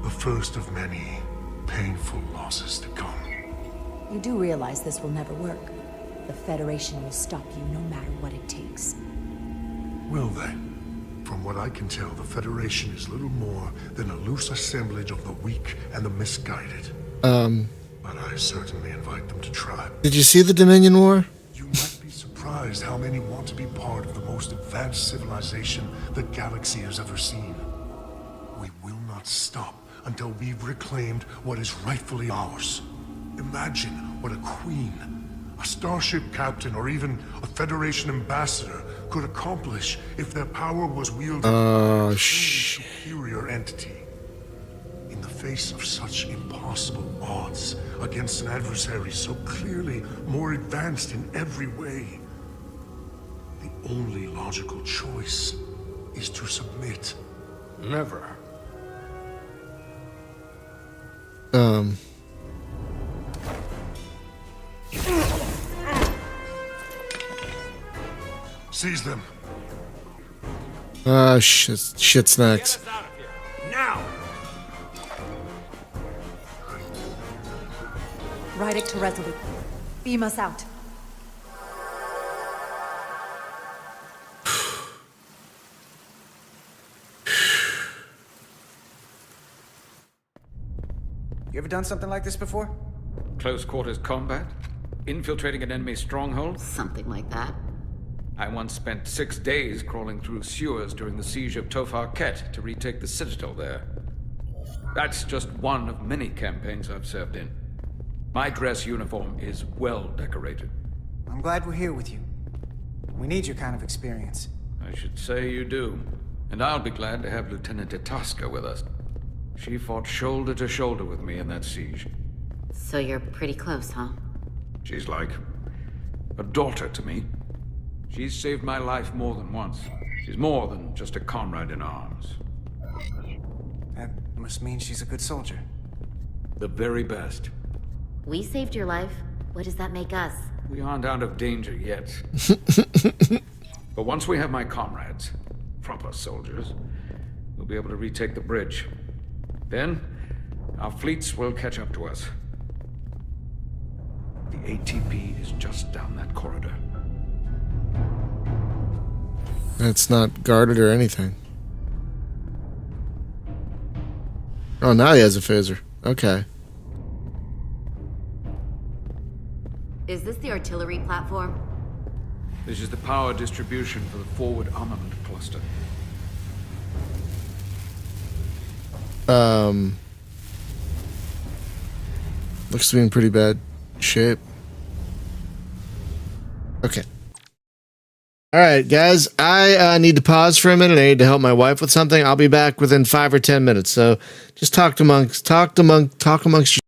The first of many painful losses to come. You do realize this will never work. The Federation will stop you no matter what it takes. Will they? From what I can tell, the Federation is little more than a loose assemblage of the weak and the misguided. But I certainly invite them to try. Did you see the Dominion War? You might be surprised how many want to be part of the most advanced civilization the galaxy has ever seen. We will not stop until we've reclaimed what is rightfully ours. Imagine what a queen, a starship captain, or even a Federation ambassador could accomplish if their power was wielded by a superior entity. In the face of such impossible odds against an adversary so clearly more advanced in every way, the only logical choice is to submit. Never. Seize them. Shit snacks. Now! Rydick to Resolute. Beam us out. You ever done something like this before? Close quarters combat? Infiltrating an enemy stronghold? Something like that. I once spent 6 days crawling through sewers during the siege of Tofar Ket to retake the citadel there. That's just one of many campaigns I've served in. My dress uniform is well decorated. I'm glad we're here with you. We need your kind of experience. I should say you do. And I'll be glad to have Lieutenant Itasca with us. She fought shoulder to shoulder with me in that siege. So you're pretty close, huh? She's like a daughter to me. She's saved my life more than once. She's more than just a comrade in arms. That must mean she's a good soldier. The very best. We saved your life. What does that make us? We aren't out of danger yet. But once we have my comrades, proper soldiers, we'll be able to retake the bridge. Then, our fleets will catch up to us. The ATP is just down that corridor. It's not guarded or anything. Oh, now he has a phaser. Okay. Is this the artillery platform? This is the power distribution for the forward armament cluster. Looks to be in pretty bad shape. Okay. All right, guys. I need to pause for a minute. I need to help my wife with something. I'll be back within 5 or 10 minutes. So just talk amongst you.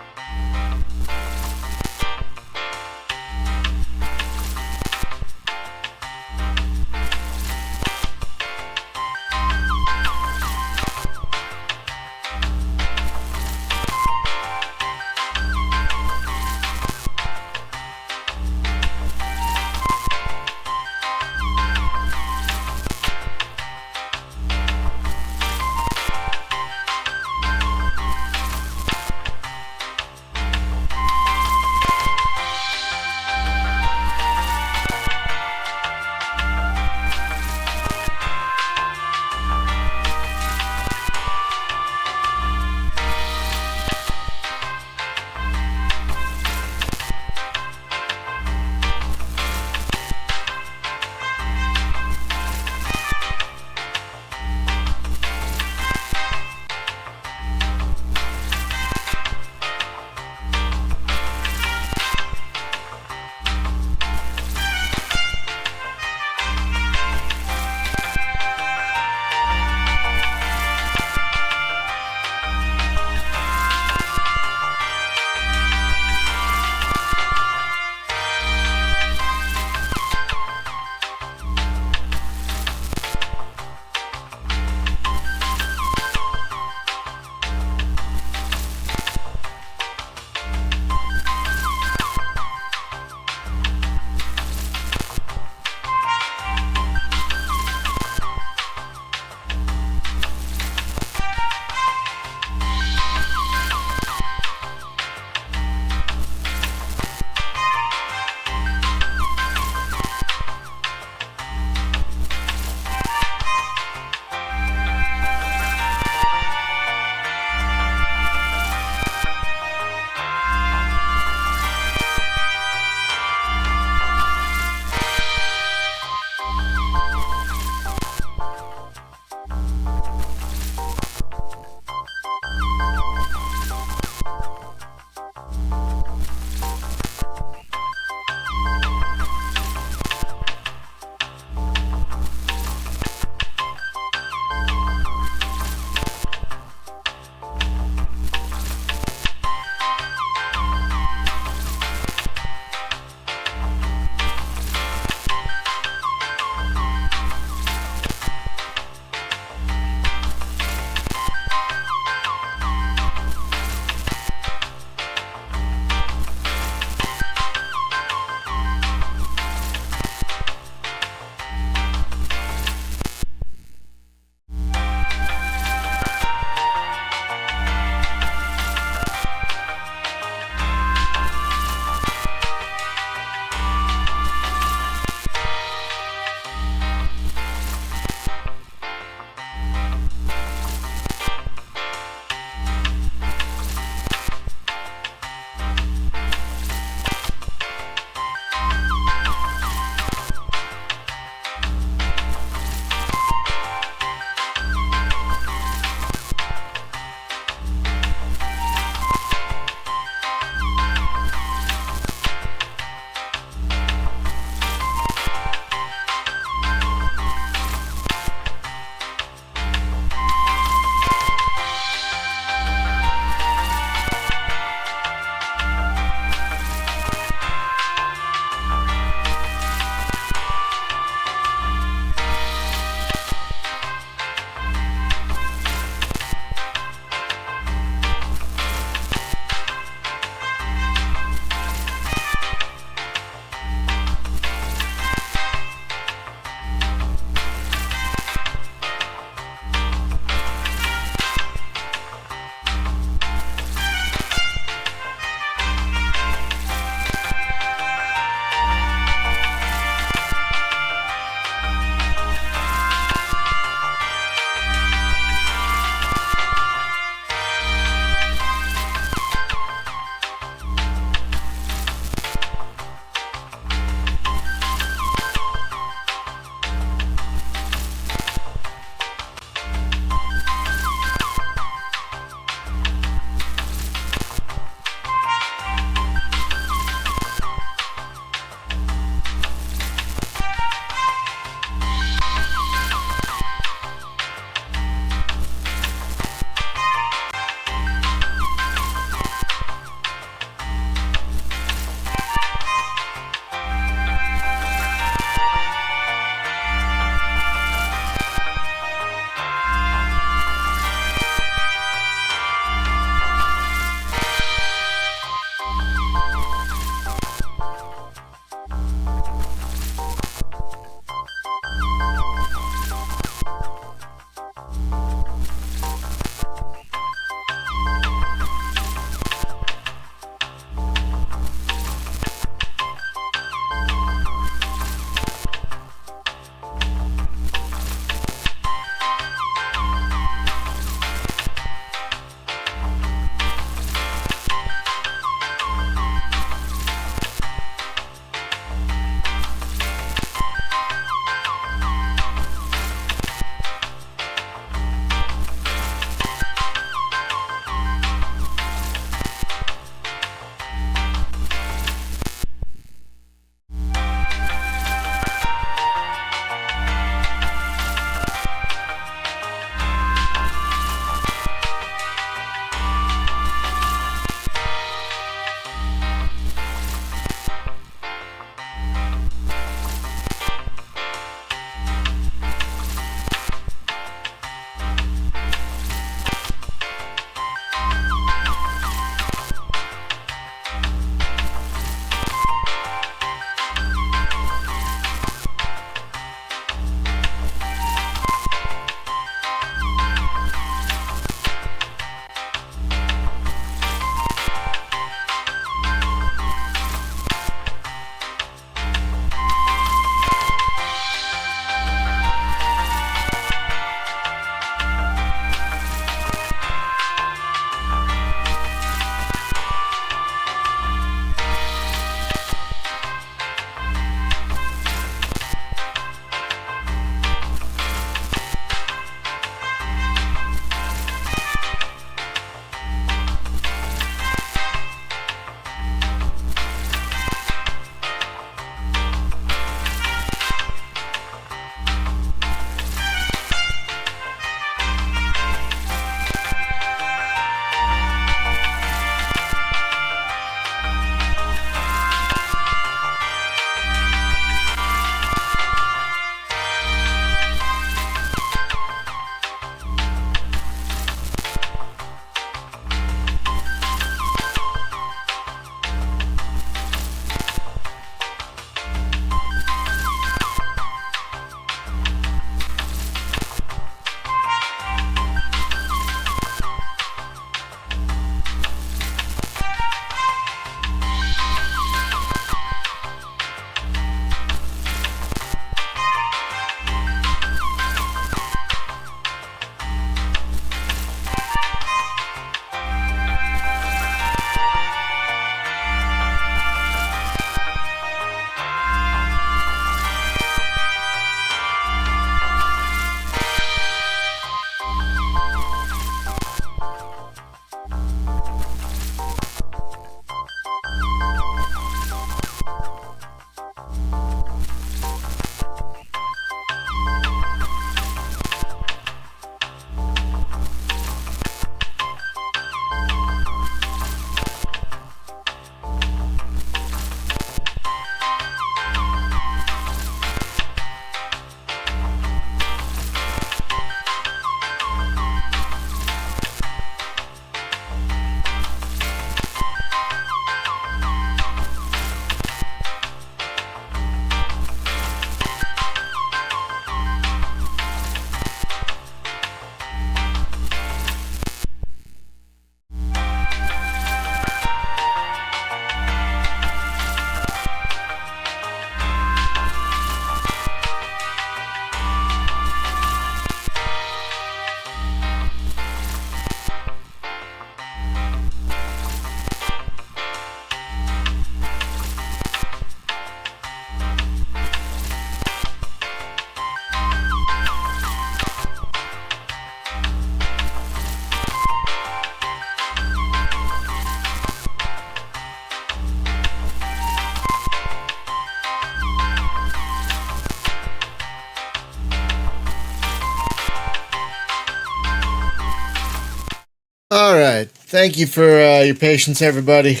Thank you for your patience, everybody.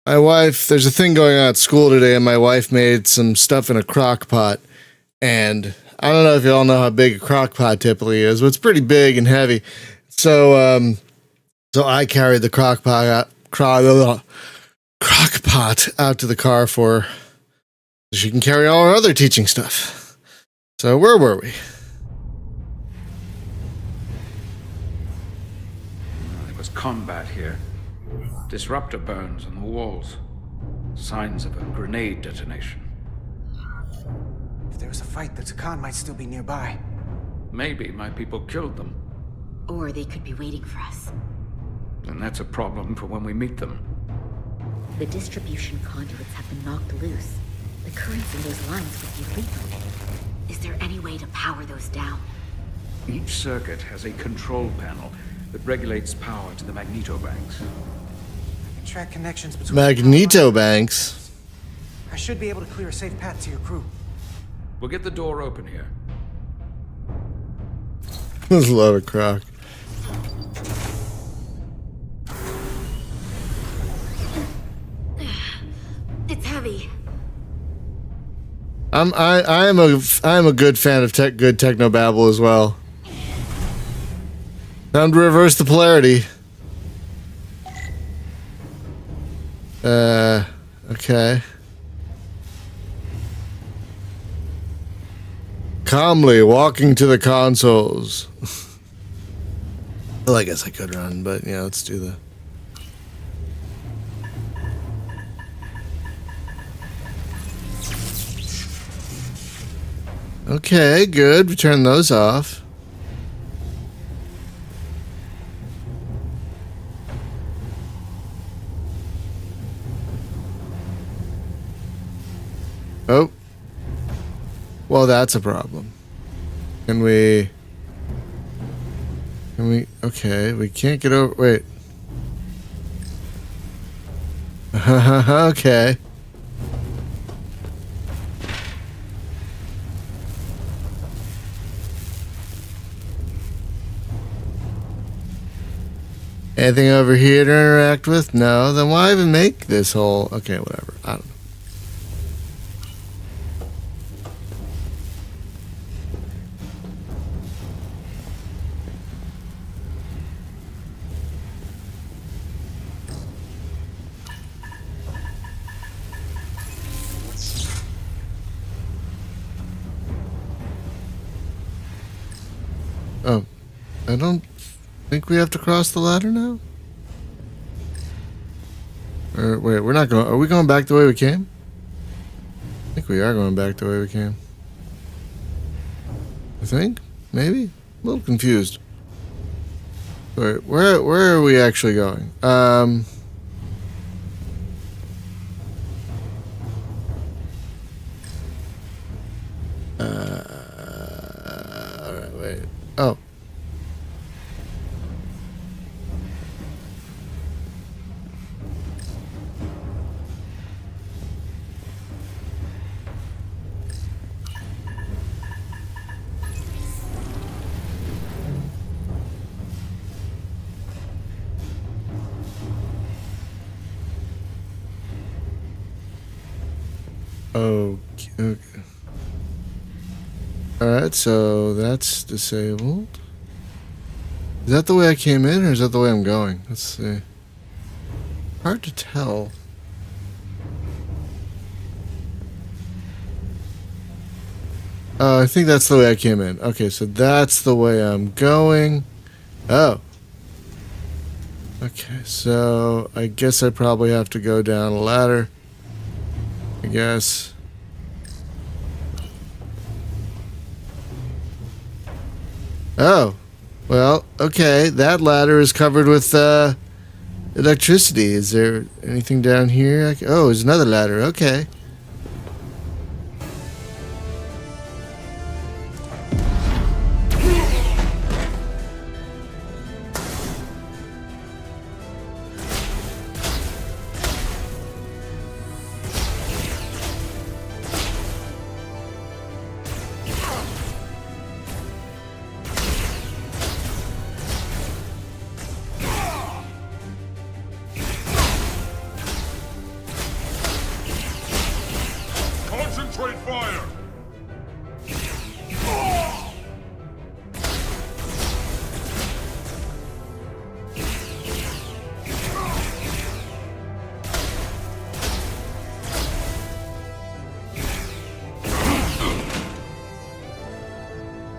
My wife, there's a thing going on at school today, and my wife made some stuff in a crock pot. And I don't know if you all know how big a crock pot typically is, but it's pretty big and heavy. So, so I carried the crock pot out to the car for her, so she can carry all her other teaching stuff. So where were we? There was combat here. Disruptor burns on the walls. Signs of a grenade detonation. If there was a fight, the Takan might still be nearby. Maybe my people killed them. Or they could be waiting for us. And that's a problem for when we meet them. The distribution conduits have been knocked loose. The currents in those lines would be lethal. Is there any way to power those down? Each circuit has a control panel that regulates power to the magnetobanks. Track connections between Magnetobanks. I should be able to clear a safe path to your crew. We'll get the door open here. There's a lot of crock. It's heavy. I am a good fan of good technobabble as well. Time to reverse the polarity. Okay. Calmly walking to the consoles. Well, I guess I could run, but yeah, let's do the. Okay, good. We turn those off. Oh. Well, that's a problem. Can we... Okay, we can't get over... Wait. Okay. Anything over here to interact with? No. Then why even make this whole... Okay, whatever. I don't know. Oh, I don't think we have to cross the ladder now? Or, wait, we're not going... Are we going back the way we came? I think we are going back the way we came. I think? Maybe? A little confused. Wait, where are we actually going? Alright, wait. Oh. Okay. Alright, so that's disabled. Is that the way I came in, or is that the way I'm going? Let's see. Hard to tell. I think that's the way I came in. Okay, so that's the way I'm going. Oh. Okay, so I guess I probably have to go down a ladder. I guess. Oh. Well, okay. That ladder is covered with electricity. Is there anything down here? Oh, there's another ladder. Okay.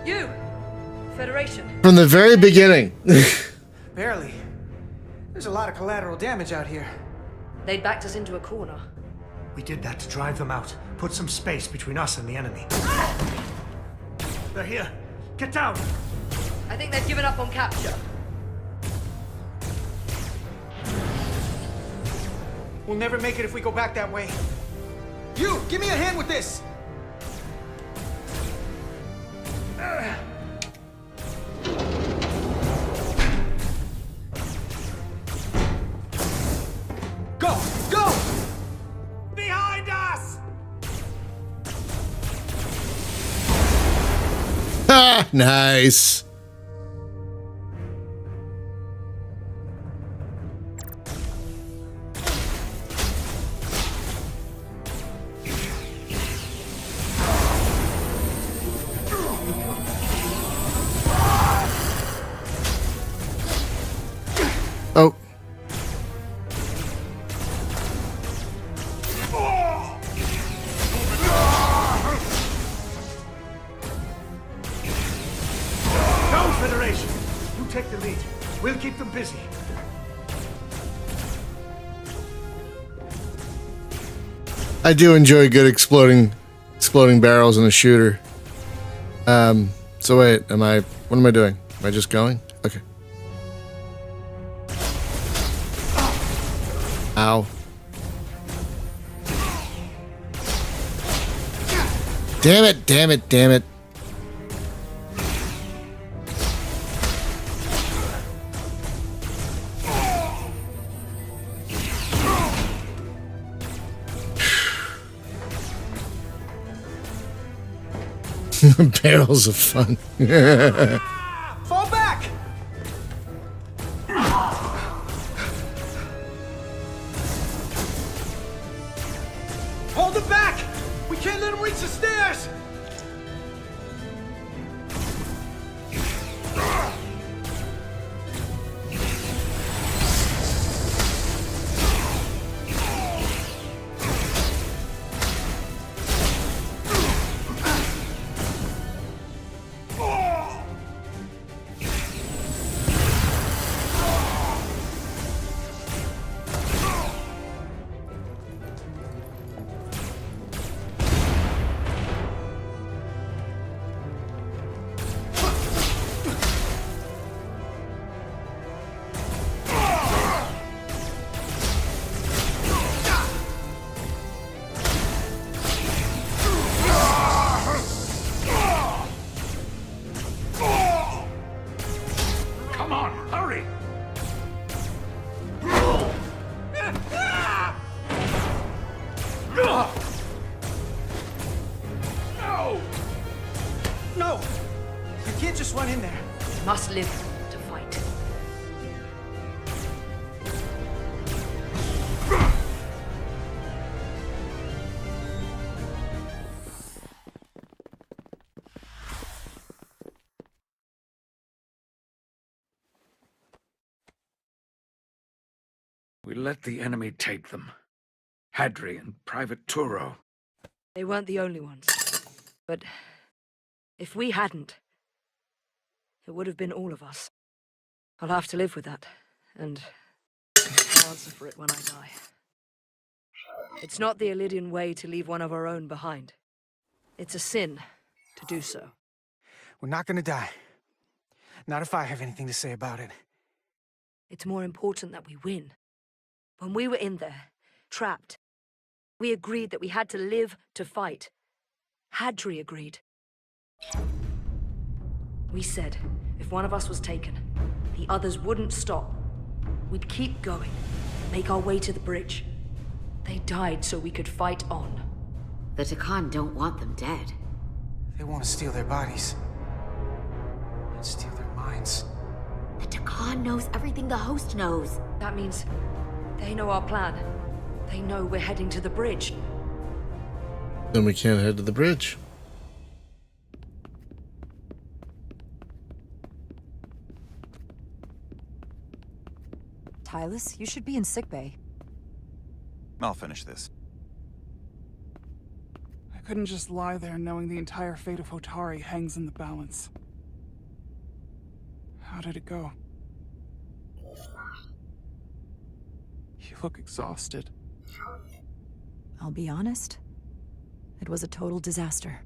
You! Federation. From the very beginning. Barely. There's a lot of collateral damage out here. They'd backed us into a corner. We did that to drive them out. Put some space between us and the enemy. They're here. Get down! I think they've given up on capture. We'll never make it if we go back that way. You, give me a hand with this! Go! Go! Behind us! Ah, nice. Oh. Go, Federation! You take the lead. We'll keep them busy. I do enjoy good exploding barrels in a shooter. So wait, what am I doing? Am I just going? Okay. Ow. Damn it, damn it, damn it. Barrels of fun. Fall back! Hold it back! We can't let him reach the stairs! Come on, hurry! No! No! You can't just run in there. We must live to fight. We let the enemy take them. Hadri and Private Turo. They weren't the only ones. But if we hadn't, it would have been all of us. I'll have to live with that, and I'll answer for it when I die. It's not the Illidian way to leave one of our own behind. It's a sin to do so. We're not gonna die. Not if I have anything to say about it. It's more important that we win. When we were in there, trapped, we agreed that we had to live to fight. Hadri agreed. We said, if one of us was taken, the others wouldn't stop. We'd keep going, make our way to the bridge. They died so we could fight on. The Takan don't want them dead. They want to steal their bodies. And steal their minds. The Takan knows everything the host knows. That means they know our plan. They know we're heading to the bridge. Then we can't head to the bridge. Tylus, you should be in sickbay. I'll finish this. couldn't just lie there knowing the entire fate of Hotari hangs in the balance. How did it go? You look exhausted. I'll be honest. It was a total disaster.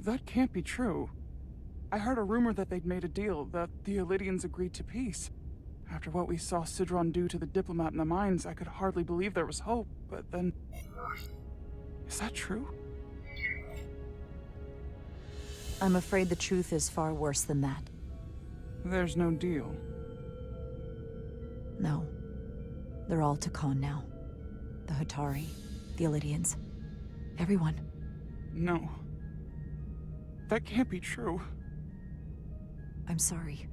That can't be true. I heard a rumor that they'd made a deal, that the Elydians agreed to peace. After what we saw Sidron do to the diplomat in the mines, I could hardly believe there was hope, but then... Is that true? I'm afraid the truth is far worse than that. There's no deal. No. They're all Takan now. The Hotari, the Elydians. Everyone. No. That can't be true. I'm sorry.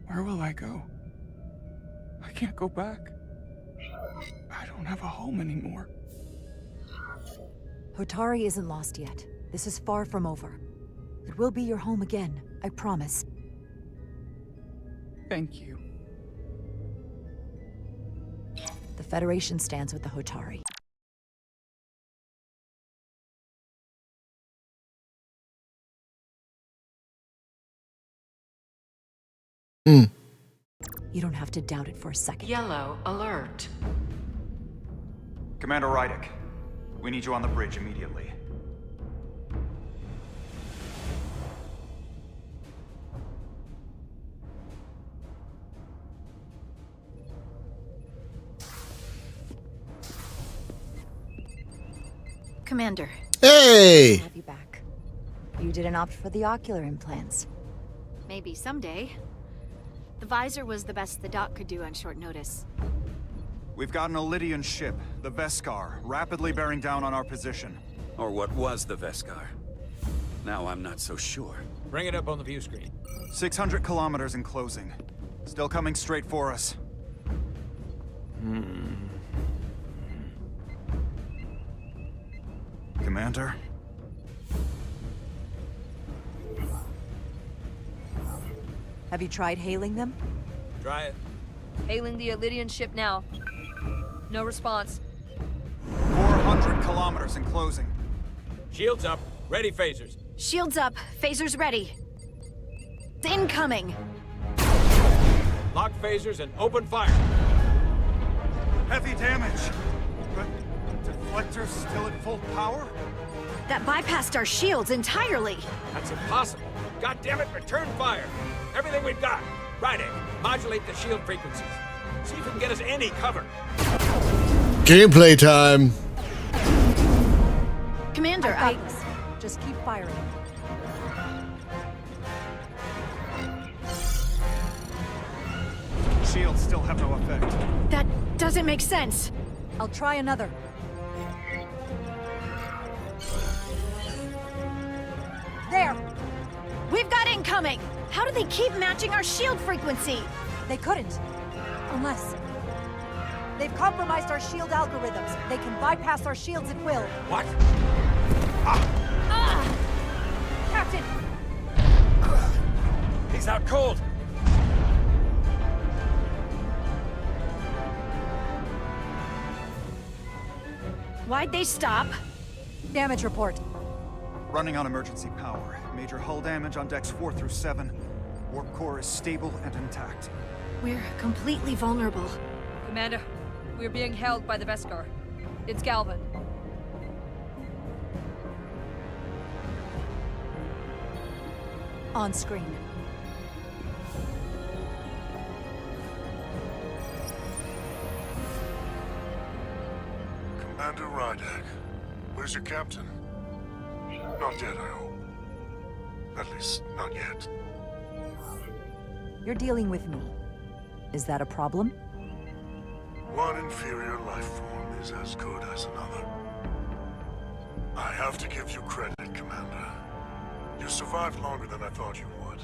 Where will I go? I can't go back. I don't have a home anymore. Hotari isn't lost yet. This is far from over. It will be your home again, I promise. Thank you. The Federation stands with the Hotari. You don't have to doubt it for a second. Yellow alert. Commander Rydick, we need you on the bridge immediately. Commander. Hey! Have you back. You didn't opt for the ocular implants. Maybe someday. The visor was the best the doc could do on short notice. We've got an Elydian ship, the Veskar, rapidly bearing down on our position. Or what was the Veskar? Now I'm not so sure. Bring it up on the view screen. 600 kilometers in closing. Still coming straight for us. Commander? Have you tried hailing them? Try it. Hailing the Elydian ship now. No response. 400 kilometers in closing. Shields up. Ready phasers. Shields up. Phasers ready. Incoming. Lock phasers and open fire. Heavy damage. But deflectors still at full power? That bypassed our shields entirely. That's impossible. God damn it, return fire. Everything we've got. Rydick, modulate the shield frequencies. See if we can get us any cover. Gameplay time. Commander, I got this. Just keep firing. Shields still have no effect. That doesn't make sense. I'll try another. There! We've got incoming! How do they keep matching our shield frequency? They couldn't. Unless... They've compromised our shield algorithms. They can bypass our shields at will. What? Captain! He's out cold. Why'd they stop? Damage report. Running on emergency power. Major hull damage on decks 4 through 7. Warp core is stable and intact. We're completely vulnerable. Commander, we're being held by the Veskar. It's Galvin. On screen. Commander Rydick, where's your captain? Not dead, I hope. At least, not yet. You're dealing with me. Is that a problem? One inferior life form is as good as another. I have to give you credit, Commander. You survived longer than I thought you would.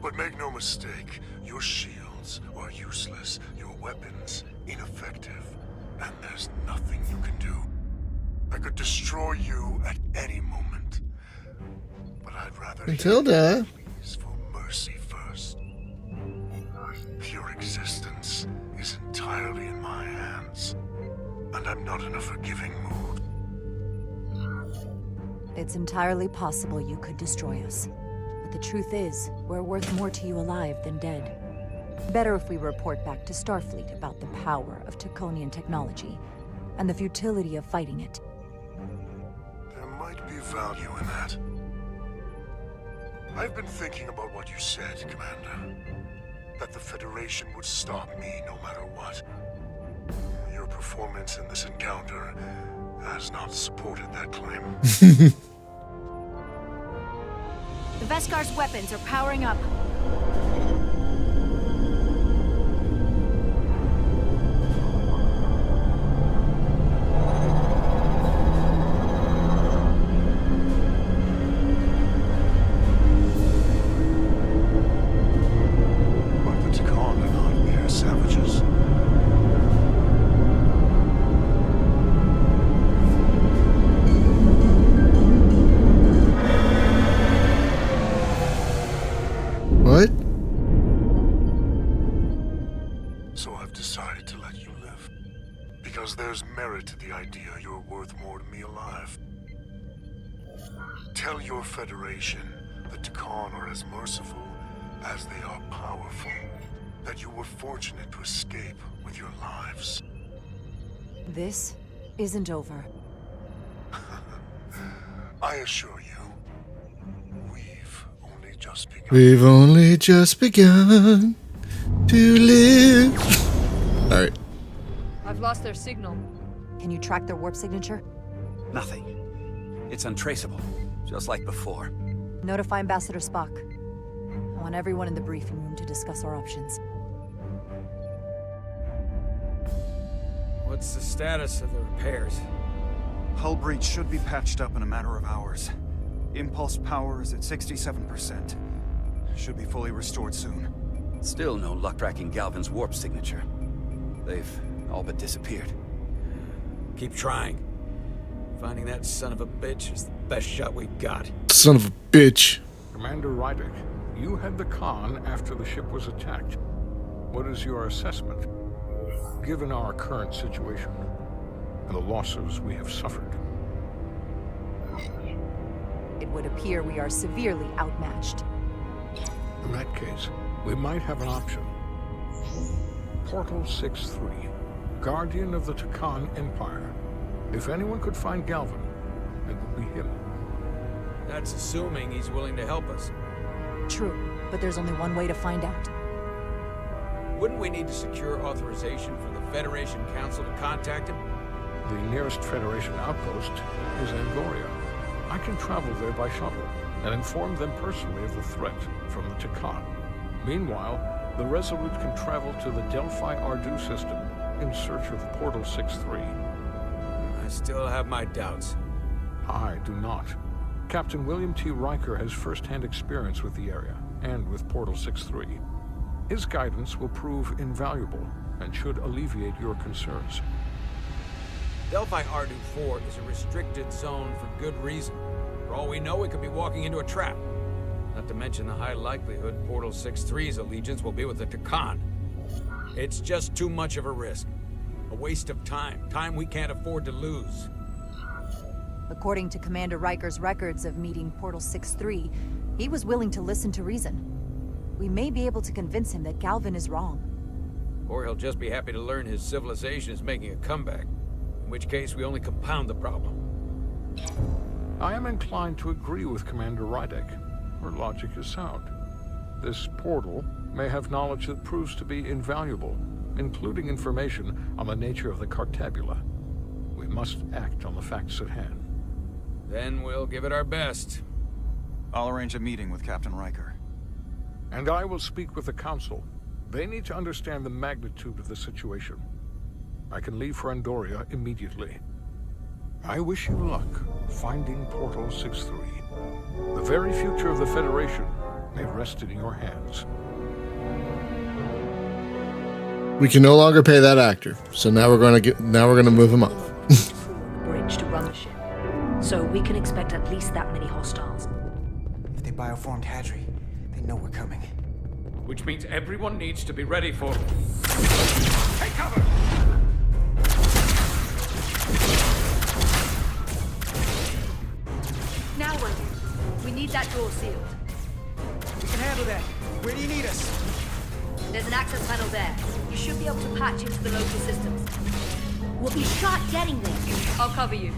But make no mistake, your shields are useless, your weapons ineffective, and there's nothing you can do. I could destroy you at any moment. But I'd rather Matilda. please for mercy first. Your existence is entirely in my hands. and I'm not in a forgiving mood. It's entirely possible you could destroy us. But the truth is, we're worth more to you alive than dead. Better if we report back to Starfleet about the power of Taconian technology and the futility of fighting it. There might be value in that. I've been thinking about what you said, Commander. That the Federation would stop me no matter what. Your performance in this encounter has not supported that claim. The Veskar's weapons are powering up. What? So I've decided to let you live. Because there's merit to the idea you're worth more to me alive. Tell your Federation that Takan are as merciful as they are powerful. That you were fortunate to escape with your lives. This isn't over. I assure you, just begun. We've only just begun to live. All right. I've lost their signal. Can you track their warp signature? Nothing. It's untraceable, just like before. Notify Ambassador Spock. I want everyone in the briefing room to discuss our options. What's the status of the repairs? Hull breach should be patched up in a matter of hours. Impulse power is at 67%. Should be fully restored soon. Still no luck tracking Galvin's warp signature. They've all but disappeared. Keep trying. Finding that son of a bitch is the best shot we got. Son of a bitch. Commander Rydick, you had the con after the ship was attacked. What is your assessment, given our current situation and the losses we have suffered? It would appear we are severely outmatched. In that case, we might have an option. Portal 6-3, Guardian of the Takan Empire. If anyone could find Galvin, it would be him. That's assuming he's willing to help us. True, but there's only one way to find out. Wouldn't we need to secure authorization from the Federation Council to contact him? The nearest Federation outpost is Angoria. I can travel there by shuttle and inform them personally of the threat from the Takan. Meanwhile, the Resolute can travel to the Delphi Ardu system in search of Portal 6-3. I still have my doubts. I do not. Captain William T. Riker has first-hand experience with the area and with Portal 6-3. His guidance will prove invaluable and should alleviate your concerns. Delphi Ardu 4 is a restricted zone for good reason. For all we know, we could be walking into a trap. Not to mention the high likelihood Portal 6-3's allegiance will be with the Takan. It's just too much of a risk. A waste of time. Time we can't afford to lose. According to Commander Riker's records of meeting Portal 6-3, he was willing to listen to reason. We may be able to convince him that Galvin is wrong. Or he'll just be happy to learn his civilization is making a comeback. In which case, we only compound the problem. I am inclined to agree with Commander Rydick. Her logic is sound. This portal may have knowledge that proves to be invaluable, including information on the nature of the Cartabula. We must act on the facts at hand. Then we'll give it our best. I'll arrange a meeting with Captain Riker. And I will speak with the Council. They need to understand the magnitude of the situation. I can leave for Andoria immediately. I wish you luck finding Portal 6-3. The very future of the Federation may rest in your hands. We can no longer pay that actor, so now we're going to move him up. Bridge to run the ship, so we can expect at least that many hostiles. If they bioformed Hadri, they know we're coming. Which means everyone needs to be ready for... Take cover! Now what? We need that door sealed. We can handle that. Where do you need us? There's an access panel there. You should be able to patch into the local systems. We'll be shot getting there. I'll cover you.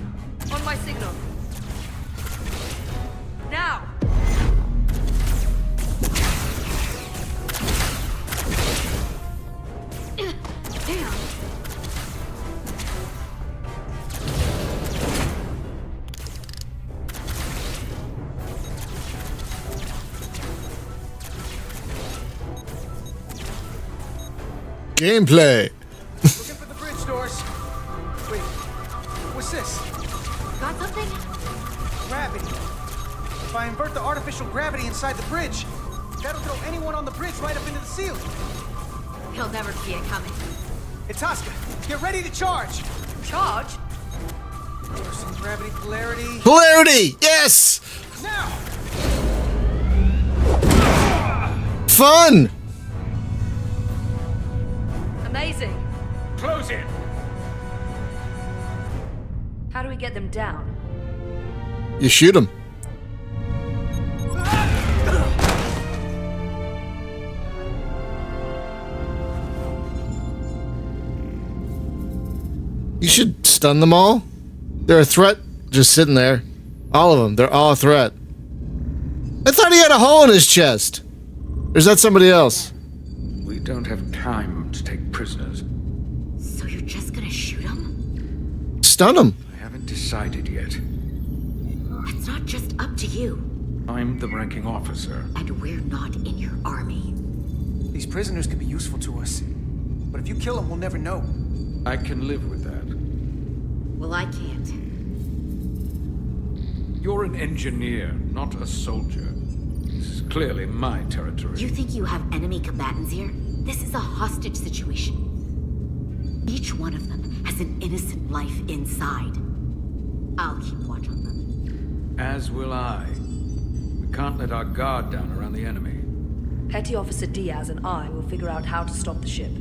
On my signal. Now! Damn. Gameplay. Looking for the bridge doors. Wait, what's this? Got something? Gravity. If I invert the artificial gravity inside the bridge, that'll throw anyone on the bridge right up into the ceiling. He'll never see it coming. Itasca, get ready to charge. Charge? Some gravity polarity. Polarity! Yes! Now! Fun! Amazing. Close in. How do we get them down? You shoot him. You should stun them all. They're a threat just sitting there. All of them. They're all a threat. I thought he had a hole in his chest. Or is that somebody else? We don't have time to take prisoners. So you're just gonna shoot him? Stun him. I haven't decided yet. It's not just up to you. I'm the ranking officer. And we're not in your army. These prisoners could be useful to us. But if you kill them, we'll never know. I can live with that. Well, I can't. You're an engineer, not a soldier. This is clearly my territory. You think you have enemy combatants here? This is a hostage situation. Each one of them has an innocent life inside. I'll keep watch on them. As will I. We can't let our guard down around the enemy. Petty Officer Diaz and I will figure out how to stop the ship.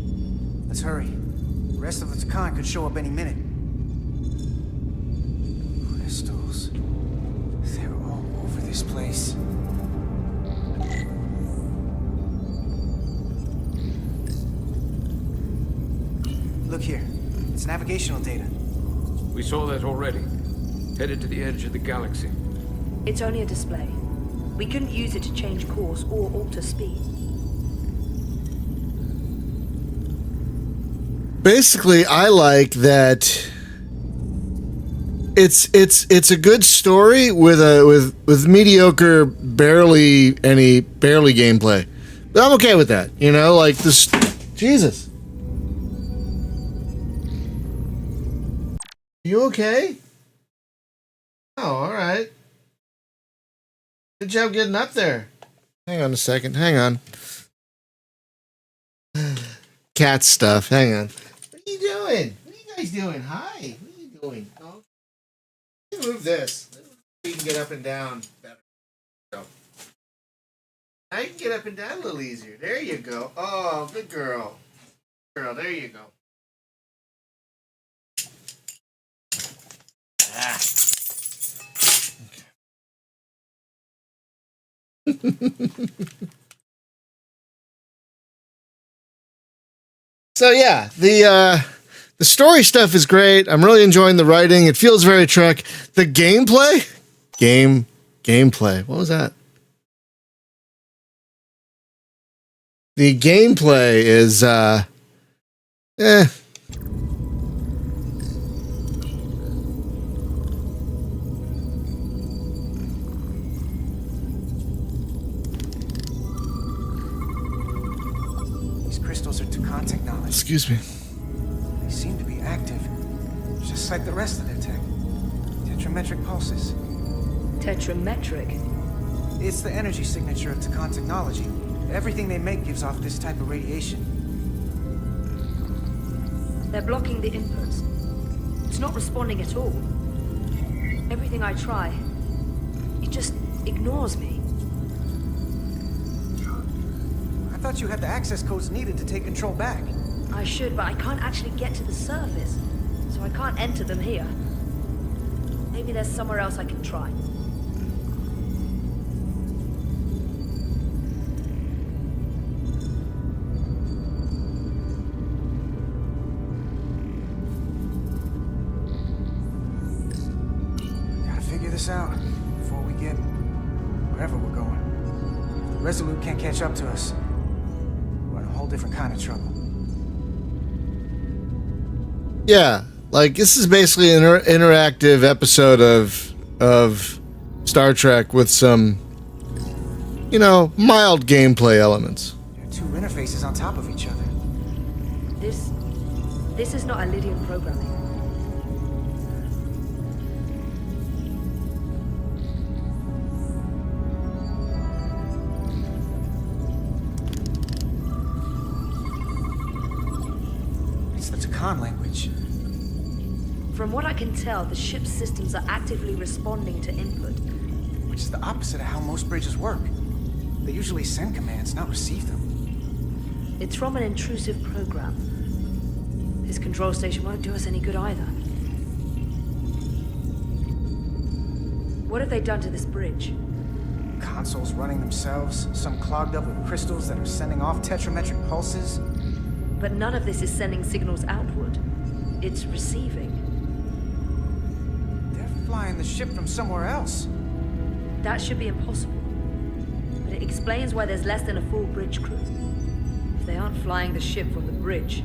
Let's hurry. The rest of the Takan could show up any minute. Crystals. They're all over this place. Look here. It's navigational data. We saw that already. Headed to the edge of the galaxy. It's only a display. We couldn't use it to change course or alter speed. Basically, I like that it's a good story with mediocre barely gameplay. But I'm okay with that. You know, like this. Jesus. You okay? Oh, all right. Good job getting up there. Hang on a second. Hang on. Cat stuff. Hang on. What are you doing? What are you guys doing? Hi. What are you doing? Oh, let me move this. You can get up and down better. So. I can get up and down a little easier. There you go. Oh, good girl. Good girl. There you go. Ah. So yeah, the story stuff is great. I'm really enjoying the writing. It feels very Trek. The gameplay? Gameplay. What was that? The gameplay is Crystals are Takan technology. Excuse me. They seem to be active, just like the rest of their tech. Tetrametric pulses. Tetrametric? It's the energy signature of Takan technology. Everything they make gives off this type of radiation. They're blocking the inputs. It's not responding at all. Everything I try, it just ignores me. I thought you had the access codes needed to take control back. I should, but I can't actually get to the surface. So so I can't enter them here. Maybe there's somewhere else I can try. Gotta figure this out before we get wherever we're going. If the Resolute can't catch up to us, we're in a whole different kind of trouble. Yeah, like this is basically an interactive episode of Star Trek with some, mild gameplay elements. There are two interfaces on top of each other. This is not Lydian programming. It's the Takan language. From what I can tell, the ship's systems are actively responding to input. Which is the opposite of how most bridges work. They usually send commands, not receive them. It's from an intrusive program. This control station won't do us any good either. What have they done to this bridge? Consoles running themselves, some clogged up with crystals that are sending off tetrametric pulses. But none of this is sending signals outward. It's receiving. They're flying the ship from somewhere else. That should be impossible. But it explains why there's less than a full bridge crew. If they aren't flying the ship from the bridge,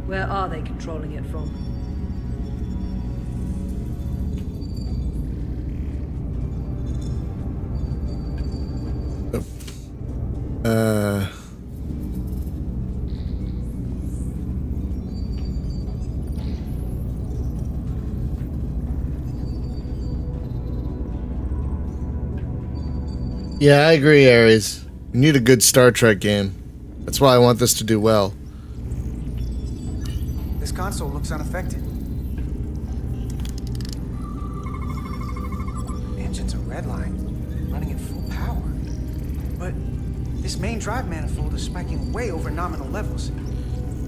where are they controlling it from? Yeah, I agree, Ares. We need a good Star Trek game. That's why I want this to do well. This console looks unaffected. Engines are redline, running at full power. But this main drive manifold is spiking way over nominal levels.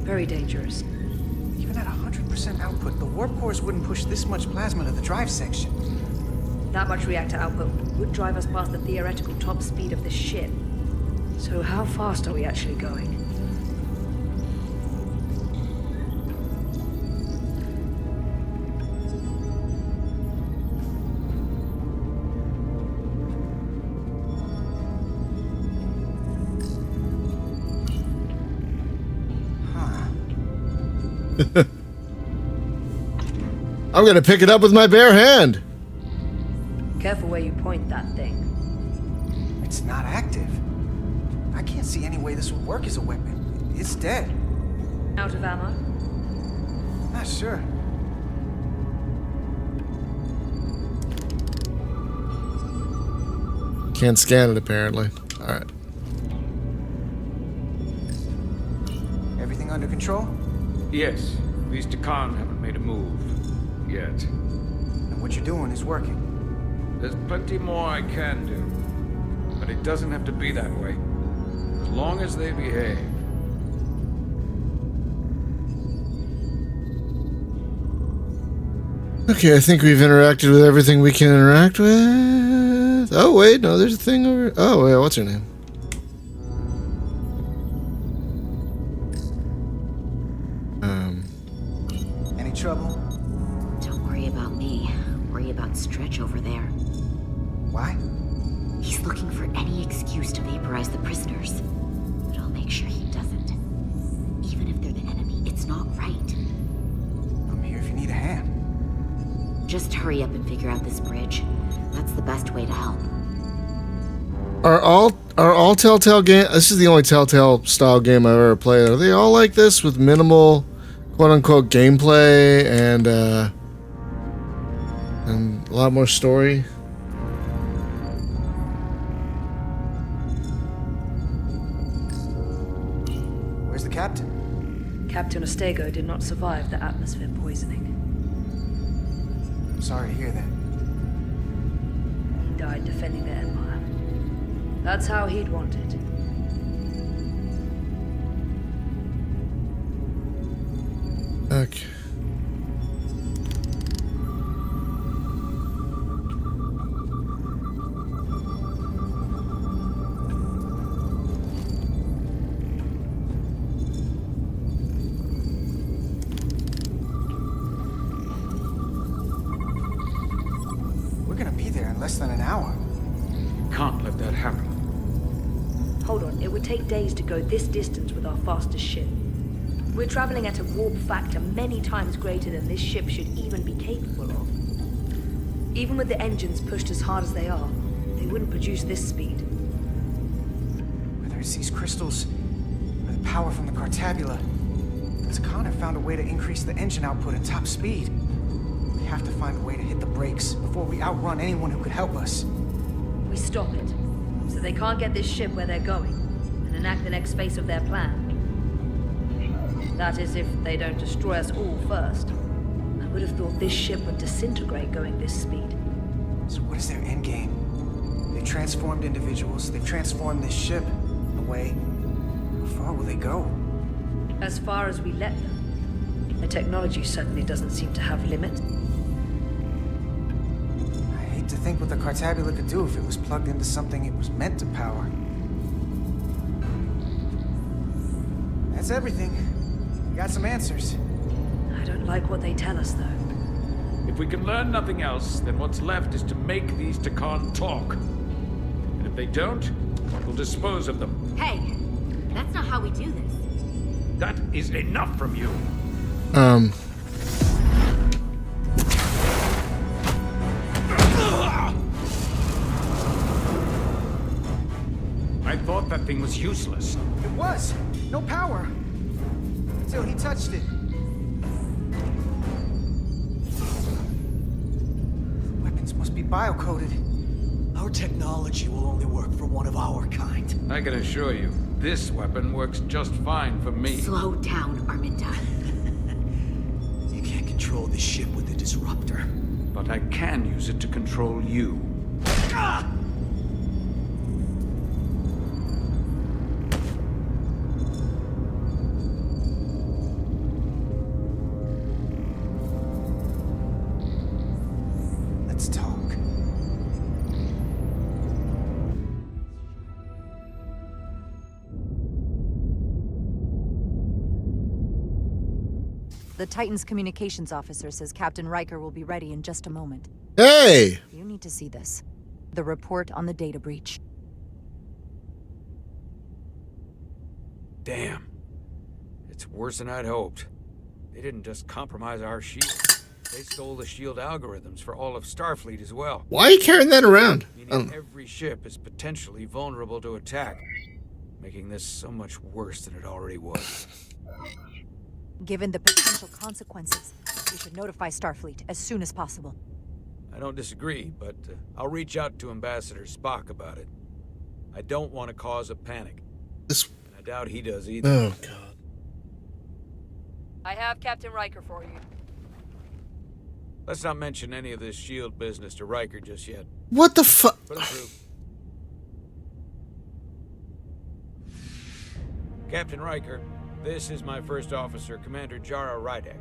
Very dangerous. Even at 100% output, the warp cores wouldn't push this much plasma to the drive section. That much reactor output would drive us past the theoretical top speed of this ship. So how fast are we actually going? I'm gonna pick it up with my bare hand. Careful where you point that thing. It's not active. I can't see any way this would work as a weapon. It's dead. Out of ammo? Not sure. Can't scan it, apparently. Alright. Everything under control? Yes. These Takan haven't made a move. Yet. And what you're doing is working. There's plenty more I can do. But it doesn't have to be that way. As long as they behave. Okay, I think we've interacted with everything we can interact with. Oh, wait, no, there's a thing over... Oh, wait, what's her name? Any trouble? Don't worry about me. Worry about Stretch over there. Why? He's looking for any excuse to vaporize the prisoners. But I'll make sure he doesn't. Even if they're the enemy, it's not right. I'm here if you need a hand. Just hurry up and figure out this bridge. That's the best way to help. Are all Telltale game? This is the only Telltale style game I've ever played. Are they all like this with minimal, quote unquote, gameplay and a lot more story? Where's the captain? Captain Ostego did not survive the atmosphere poisoning. I'm sorry to hear that. He died defending the Empire. That's how he'd want it. Okay. gonna be there in less than an hour. Can't let that happen. Hold on, it would take days to go this distance with our fastest ship. We're traveling at a warp factor many times greater than this ship should even be capable of. Even with the engines pushed as hard as they are, they wouldn't produce this speed. Whether it's these crystals, or the power from the Cartabula, Khan have found a way to increase the engine output at top speed. We have to find a way to hit the brakes before we outrun anyone who could help us. We stop it, so they can't get this ship where they're going, and enact the next phase of their plan. That is, if they don't destroy us all first. I would have thought this ship would disintegrate going this speed. So what is their endgame? They've transformed individuals, they've transformed this ship. Away. How far will they go? As far as we let them. The technology certainly doesn't seem to have limits. I hate to think what the Cartabula could do if it was plugged into something it was meant to power. That's everything. We got some answers. I don't like what they tell us, though. If we can learn nothing else, then what's left is to make these Takan talk. And if they don't, we'll dispose of them. Hey, that's not how we do this. That is enough from you. I thought that thing was useless. It was. No power. Until he touched it. Weapons must be biocoded. Our technology will only work for one of our kind. I can assure you, this weapon works just fine for me. Slow down, Arminta. You can't control the ship with the disruptor. But I can use it to control you. Ah! Let's talk. The Titan's communications officer says Captain Riker will be ready in just a moment. Hey! You need to see this. The report on the data breach. Damn. It's worse than I'd hoped. They didn't just compromise our shield. They stole the shield algorithms for all of Starfleet as well. Why are you carrying that around? Meaning every ship is potentially vulnerable to attack, making this so much worse than it already was. Given the potential consequences, we should notify Starfleet as soon as possible. I don't disagree, but I'll reach out to Ambassador Spock about it. I don't want to cause a panic. And I doubt he does either. Oh, God. I have Captain Riker for you. Let's not mention any of this shield business to Riker just yet. What the fuck? Put him through. Captain Riker, this is my first officer, Commander Jara Rydek.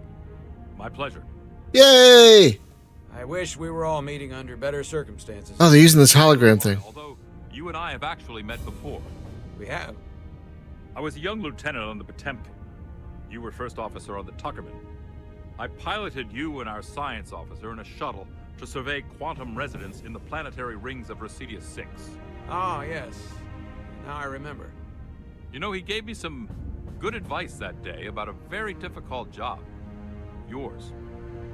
My pleasure. Yay! I wish we were all meeting under better circumstances. Oh, they're using this hologram thing. Although you and I have actually met before. We have. I was a young lieutenant on the Potemkin. You were first officer on the Tuckerman. I piloted you and our science officer in a shuttle to survey quantum resonance in the planetary rings of Resurgence 6. Oh, yes. Now I remember. You know, he gave me some good advice that day about a very difficult job. Yours.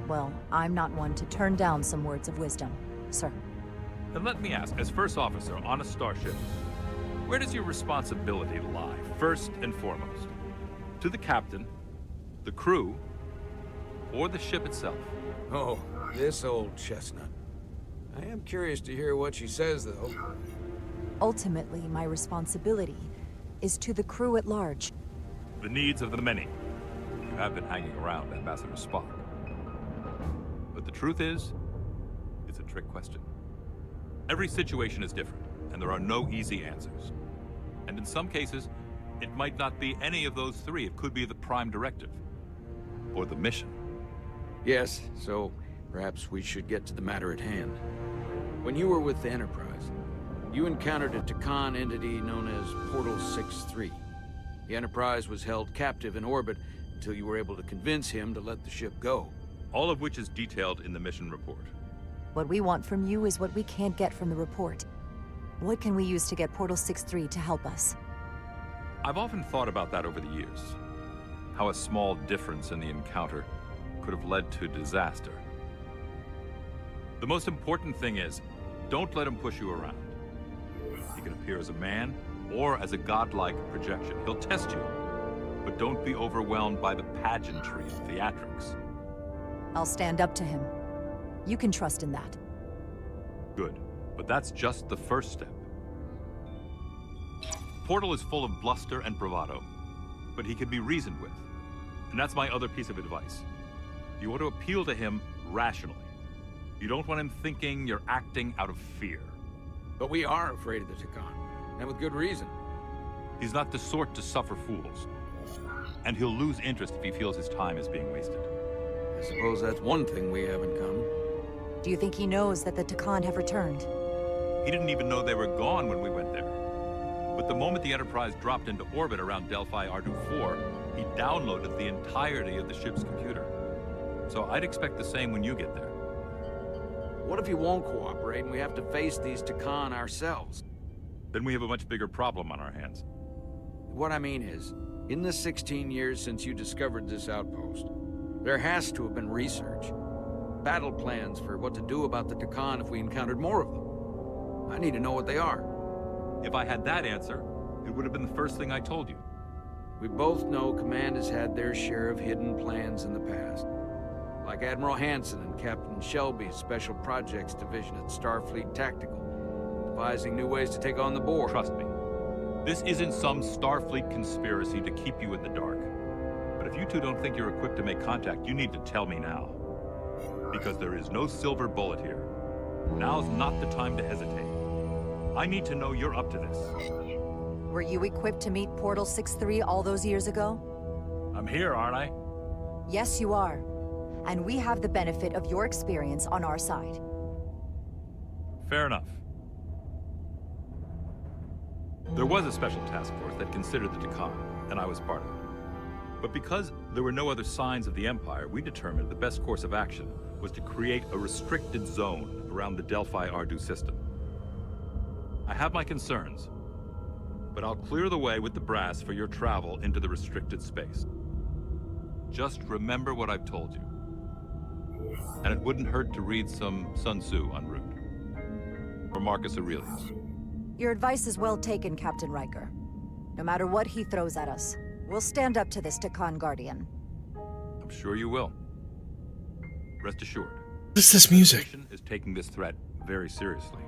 Well, I'm not one to turn down some words of wisdom, sir. Then let me ask, as first officer on a starship, where does your responsibility lie, first and foremost? To the captain, the crew, or the ship itself? Oh, this old chestnut. I am curious to hear what she says, though. Ultimately, my responsibility is to the crew at large. The needs of the many. You have been hanging around Ambassador Spock. But the truth is, it's a trick question. Every situation is different, and there are no easy answers. And in some cases, it might not be any of those three. It could be the prime directive, or the mission. Yes, so perhaps we should get to the matter at hand. When you were with the Enterprise, you encountered a Takan entity known as Portal 6-3. The Enterprise was held captive in orbit until you were able to convince him to let the ship go. All of which is detailed in the mission report. What we want from you is what we can't get from the report. What can we use to get Portal 6-3 to help us? I've often thought about that over the years. How a small difference in the encounter could have led to disaster. The most important thing is, don't let him push you around. He can appear as a man or as a godlike projection. He'll test you, but don't be overwhelmed by the pageantry and theatrics. I'll stand up to him. You can trust in that. Good, but that's just the first step. Portal is full of bluster and bravado, but he can be reasoned with. And that's my other piece of advice. You want to appeal to him rationally. You don't want him thinking you're acting out of fear. But we are afraid of the Takan, and with good reason. He's not the sort to suffer fools. And he'll lose interest if he feels his time is being wasted. I suppose that's one thing we have in common. Do you think he knows that the Takan have returned? He didn't even know they were gone when we went there. But the moment the Enterprise dropped into orbit around Delphi Ardu 4, he downloaded the entirety of the ship's computer. So I'd expect the same when you get there. What if he won't cooperate and we have to face these Takan ourselves? Then we have a much bigger problem on our hands. What I mean is, in the 16 years since you discovered this outpost, there has to have been research. Battle plans for what to do about the Takan if we encountered more of them. I need to know what they are. If I had that answer, it would have been the first thing I told you. We both know Command has had their share of hidden plans in the past. Like Admiral Hansen and Captain Shelby's Special Projects Division at Starfleet Tactical, devising new ways to take on the Borg. Trust me, this isn't some Starfleet conspiracy to keep you in the dark. But if you two don't think you're equipped to make contact, you need to tell me now. Because there is no silver bullet here. Now's not the time to hesitate. I need to know you're up to this. Were you equipped to meet Portal 6-3 all those years ago? I'm here, aren't I? Yes, you are. And we have the benefit of your experience on our side. Fair enough. There was a special task force that considered the Takan, and I was part of it. But because there were no other signs of the Empire, we determined the best course of action was to create a restricted zone around the Delphi Ardu system. I have my concerns, but I'll clear the way with the brass for your travel into the restricted space. Just remember what I've told you. And it wouldn't hurt to read some Sun Tzu en route. Or Marcus Aurelius. Your advice is well taken, Captain Riker. No matter what he throws at us, we'll stand up to this Takan Guardian. I'm sure you will. Rest assured. What is this music? The nation is taking this threat very seriously.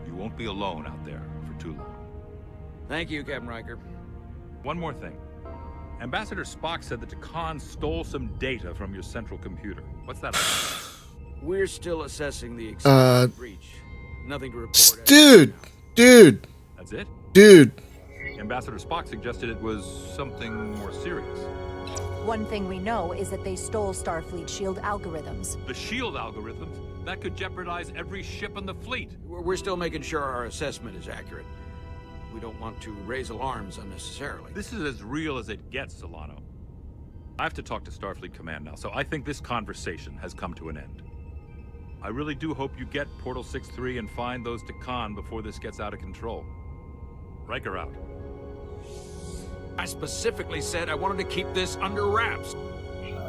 You won't be alone out there for too long. Thank you, Captain Riker. One more thing. Ambassador Spock said that Takan stole some data from your central computer. What's that about? We're still assessing the extent of the breach. Nothing to report. Dude. That's it? Dude. Ambassador Spock suggested it was something more serious. One thing we know is that they stole Starfleet shield algorithms. The shield algorithms? That could jeopardize every ship in the fleet. We're still making sure our assessment is accurate. We don't want to raise alarms unnecessarily. This is as real as it gets, Solano. I have to talk to Starfleet Command now, so I think this conversation has come to an end. I really do hope you get Portal 6-3 and find those Takan before this gets out of control. Riker out. I specifically said I wanted to keep this under wraps.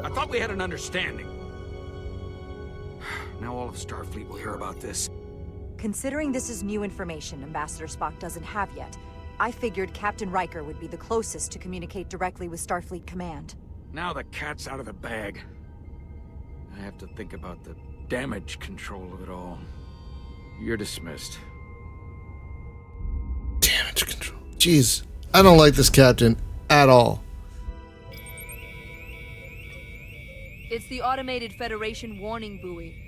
I thought we had an understanding. Now all of Starfleet will hear about this. Considering this is new information Ambassador Spock doesn't have yet, I figured Captain Riker would be the closest to communicate directly with Starfleet Command. Now the cat's out of the bag. I have to think about the damage control of it all. You're dismissed. Damage control. Jeez. I don't like this captain at all. It's the automated Federation warning buoy.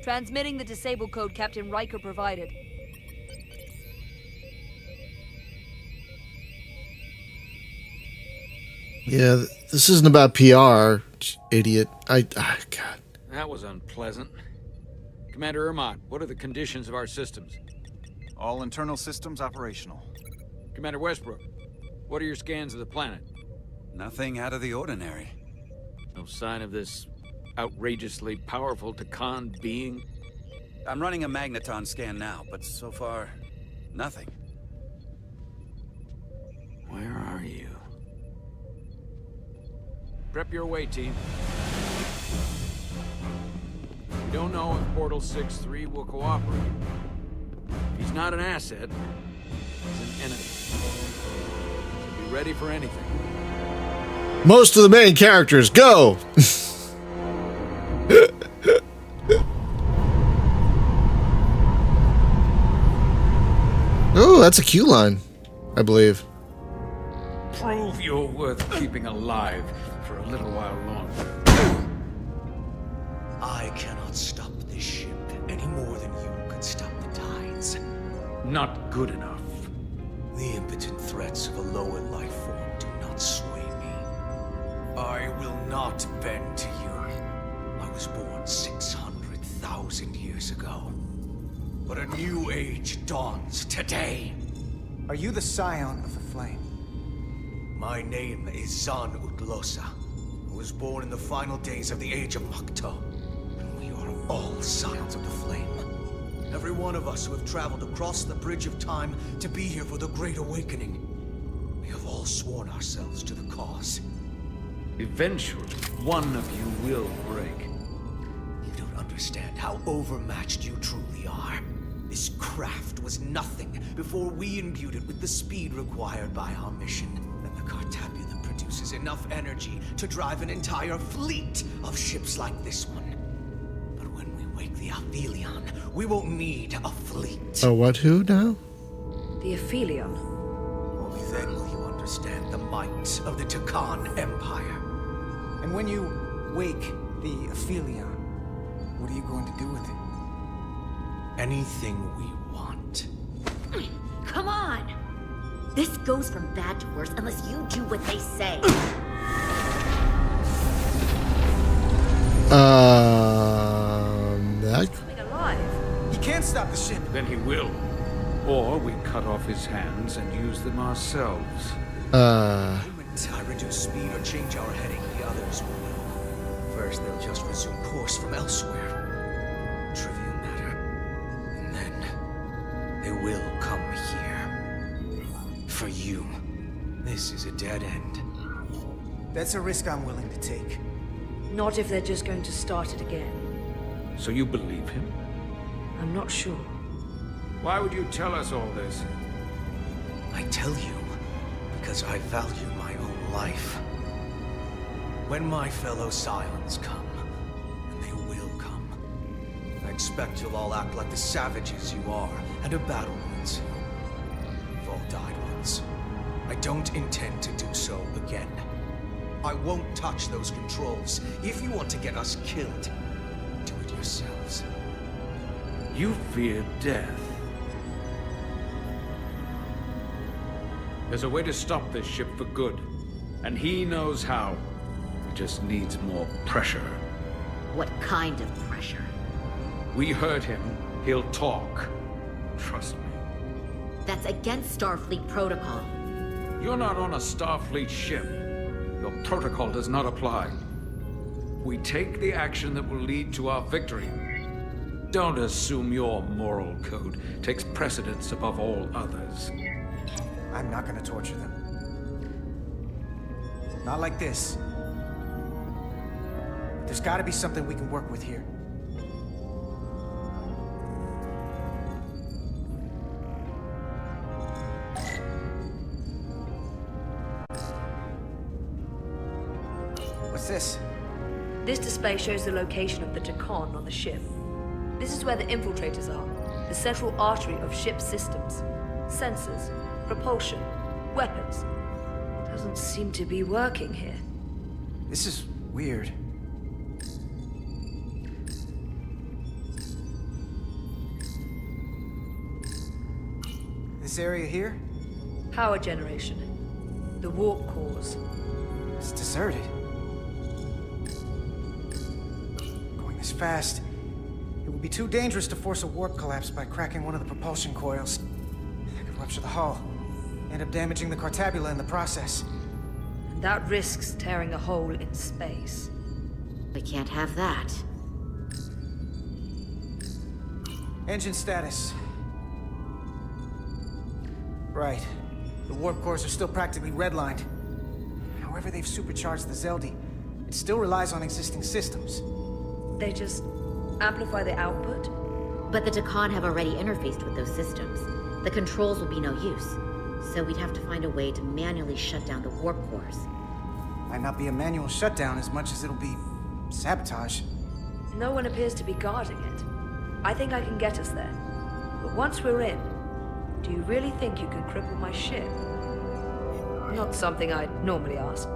Transmitting the disable code Captain Riker provided. Yeah, this isn't about PR, idiot. God. That was unpleasant. Commander Ermont, what are the conditions of our systems? All internal systems operational. Commander Westbrook, what are your scans of the planet? Nothing out of the ordinary. No sign of this outrageously powerful Takan being? I'm running a magneton scan now, but so far, nothing. Where are you? Prep your way, team. We don't know if Portal 6-3 will cooperate. If he's not an asset, he's an enemy. So be ready for anything. Most of the main characters, go! Oh, that's a Q line, I believe. Prove you're worth keeping alive for a little while longer. I cannot stop this ship any more than you could stop the tides. Not good enough. The impotent threats of a lower life form do not sway me. I will not bend to you. I was born 600,000 years ago. But a new age dawns today. Are you the scion of the flame? My name is Zan Utlosa. I was born in the final days of the Age of Makto. And we are all scions of the flame. Every one of us who have traveled across the bridge of time to be here for the Great Awakening. We have all sworn ourselves to the cause. Eventually, one of you will break. You don't understand how overmatched you truly are. This craft was nothing before we imbued it with the speed required by our mission. And the Cartabula produces enough energy to drive an entire fleet of ships like this one. But when we wake the Aphelion, we won't need a fleet. Oh, what? Who now? The Aphelion. Only then will you understand the might of the Takan Empire. And when you wake the Aphelion, what are you going to do with it? Anything we want. Come on! This goes from bad to worse unless you do what they say. That... Coming alive. He can't stop the ship. Then he will. Or we cut off his hands and use them ourselves. The moment I reduce speed or change our heading, the others will know. First, they'll just resume course from elsewhere. Trivial matter. And then, they will come here. For you, this is a dead end. That's a risk I'm willing to take. Not if they're just going to start it again. So you believe him? I'm not sure. Why would you tell us all this? I tell you, because I value my own life. When my fellow Scions come, and they will come, I expect you'll all act like the savages you are, and a battle wounds you. You've all died once. I don't intend to do so again. I won't touch those controls. If you want to get us killed, do it yourselves. You fear death. There's a way to stop this ship for good, and he knows how. He just needs more pressure. What kind of pressure? We heard him. He'll talk. Trust me. That's against Starfleet protocol. You're not on a Starfleet ship. Your protocol does not apply. We take the action that will lead to our victory. Don't assume your moral code takes precedence above all others. I'm not gonna torture them. Not like this. There's gotta be something we can work with here. What's this? This display shows the location of the Takan on the ship. This is where the infiltrators are, the central artery of ship systems. Sensors, propulsion, weapons. Doesn't seem to be working here. This is weird. This area here? Power generation. The warp cores. It's deserted. Going this fast, it would be too dangerous to force a warp collapse by cracking one of the propulsion coils. That could rupture the hull, end up damaging the Cartabula in the process. And that risks tearing a hole in space. We can't have that. Engine status. Right. The warp cores are still practically redlined. However they've supercharged the Zeldi, it still relies on existing systems. They just amplify the output? But the Dakan have already interfaced with those systems. The controls will be no use. So we'd have to find a way to manually shut down the warp cores. Might not be a manual shutdown as much as it'll be sabotage. No one appears to be guarding it. I think I can get us there. But once we're in, do you really think you can cripple my ship? Not something I'd normally ask.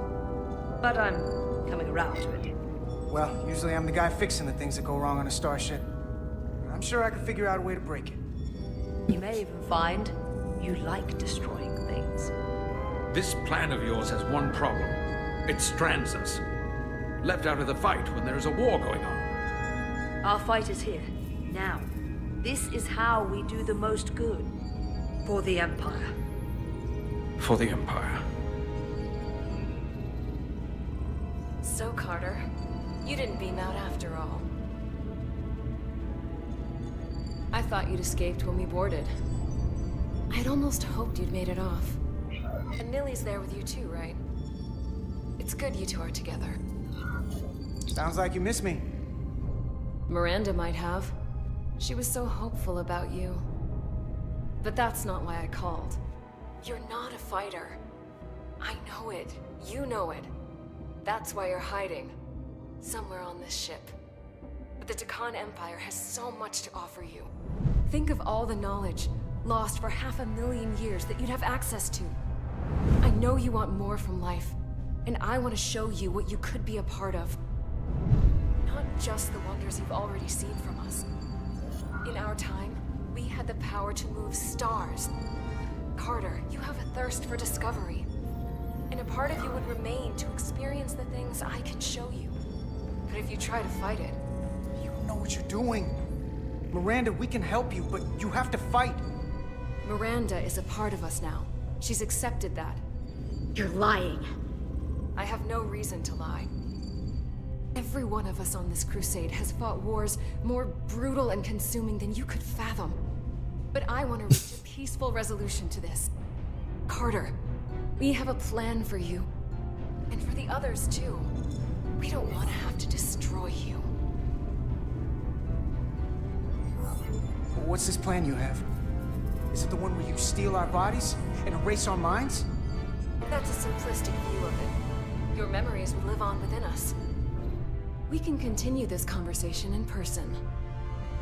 But I'm coming around to it. Well, usually I'm the guy fixing the things that go wrong on a starship. I'm sure I can figure out a way to break it. You may even find you like destroying things. This plan of yours has one problem. It strands us. Left out of the fight when there's a war going on. Our fight is here, now. This is how we do the most good. For the Empire. For the Empire. So, Carter, you didn't beam out after all. I thought you'd escaped when we boarded. I'd almost hoped you'd made it off. And Millie's there with you too, right? It's good you two are together. Sounds like you miss me. Miranda might have. She was so hopeful about you. But that's not why I called. You're not a fighter. I know it. You know it. That's why you're hiding. Somewhere on this ship. But the Dakan Empire has so much to offer you. Think of all the knowledge lost for 500,000 years that you'd have access to. I know you want more from life, and I want to show you what you could be a part of. Not just the wonders you've already seen from us. In our time, we had the power to move stars. Carter, you have a thirst for discovery. And a part of you would remain to experience the things I can show you. But if you try to fight it... You don't know what you're doing. Miranda, we can help you, but you have to fight. Miranda is a part of us now. She's accepted that. You're lying. I have no reason to lie. Every one of us on this crusade has fought wars more brutal and consuming than you could fathom. But I want to reach a peaceful resolution to this. Carter, we have a plan for you. And for the others, too. We don't want to have to destroy you. What's this plan you have? Is it the one where you steal our bodies and erase our minds? That's a simplistic view of it. Your memories would live on within us. We can continue this conversation in person.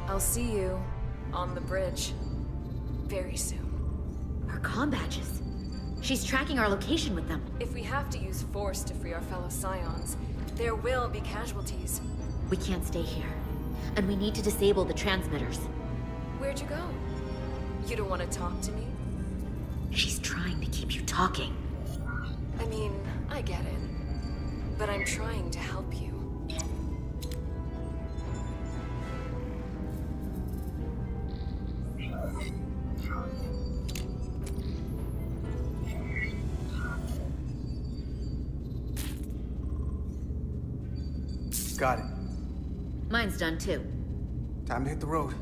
I'll see you on the bridge very soon. Her comm badges. She's tracking our location with them. If we have to use force to free our fellow Scions, there will be casualties. We can't stay here. And we need to disable the transmitters. Where'd you go? You don't want to talk to me? She's trying to keep you talking. I mean, I get it. But I'm trying to help you. Got it. Mine's done too. Time to hit the road.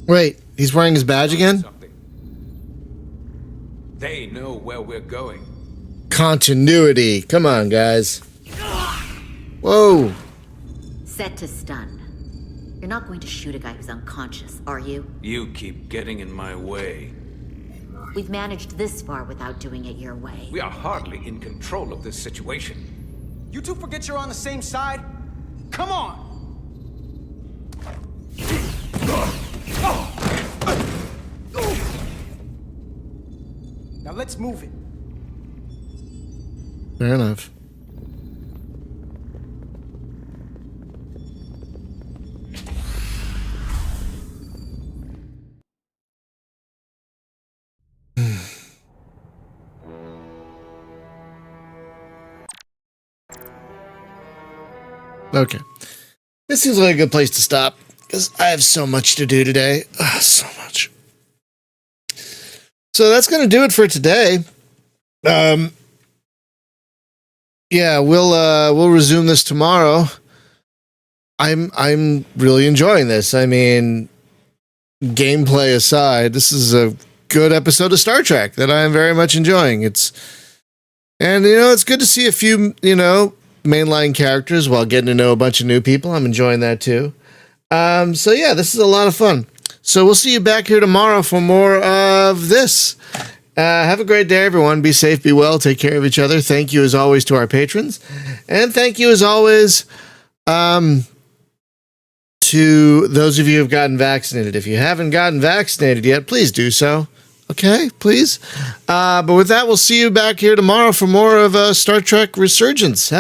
Wait, he's wearing his badge again? They know where we're going. Continuity. Come on, guys. Whoa. Set to stun. You're not going to shoot a guy who's unconscious, are you? You keep getting in my way. We've managed this far without doing it your way. We are hardly in control of this situation. You two forget you're on the same side? Come on! Now let's move it. Fair enough. Okay. This seems like a good place to stop, because I have so much to do today. So much. So that's going to do it for today. Yeah, we'll resume this tomorrow. I'm really enjoying this. I mean, gameplay aside, this is a good episode of Star Trek that I am very much enjoying. It's good to see a few, mainline characters while getting to know a bunch of new people. I'm enjoying that too. So yeah, this is a lot of fun. So we'll see you back here tomorrow for more of this. Have a great day, everyone. Be safe, be well, take care of each other. Thank you as always to our patrons. And thank you as always to those of you who've gotten vaccinated. If you haven't gotten vaccinated yet, please do so. Okay, please. But with that, we'll see you back here tomorrow for more of Star Trek Resurgence.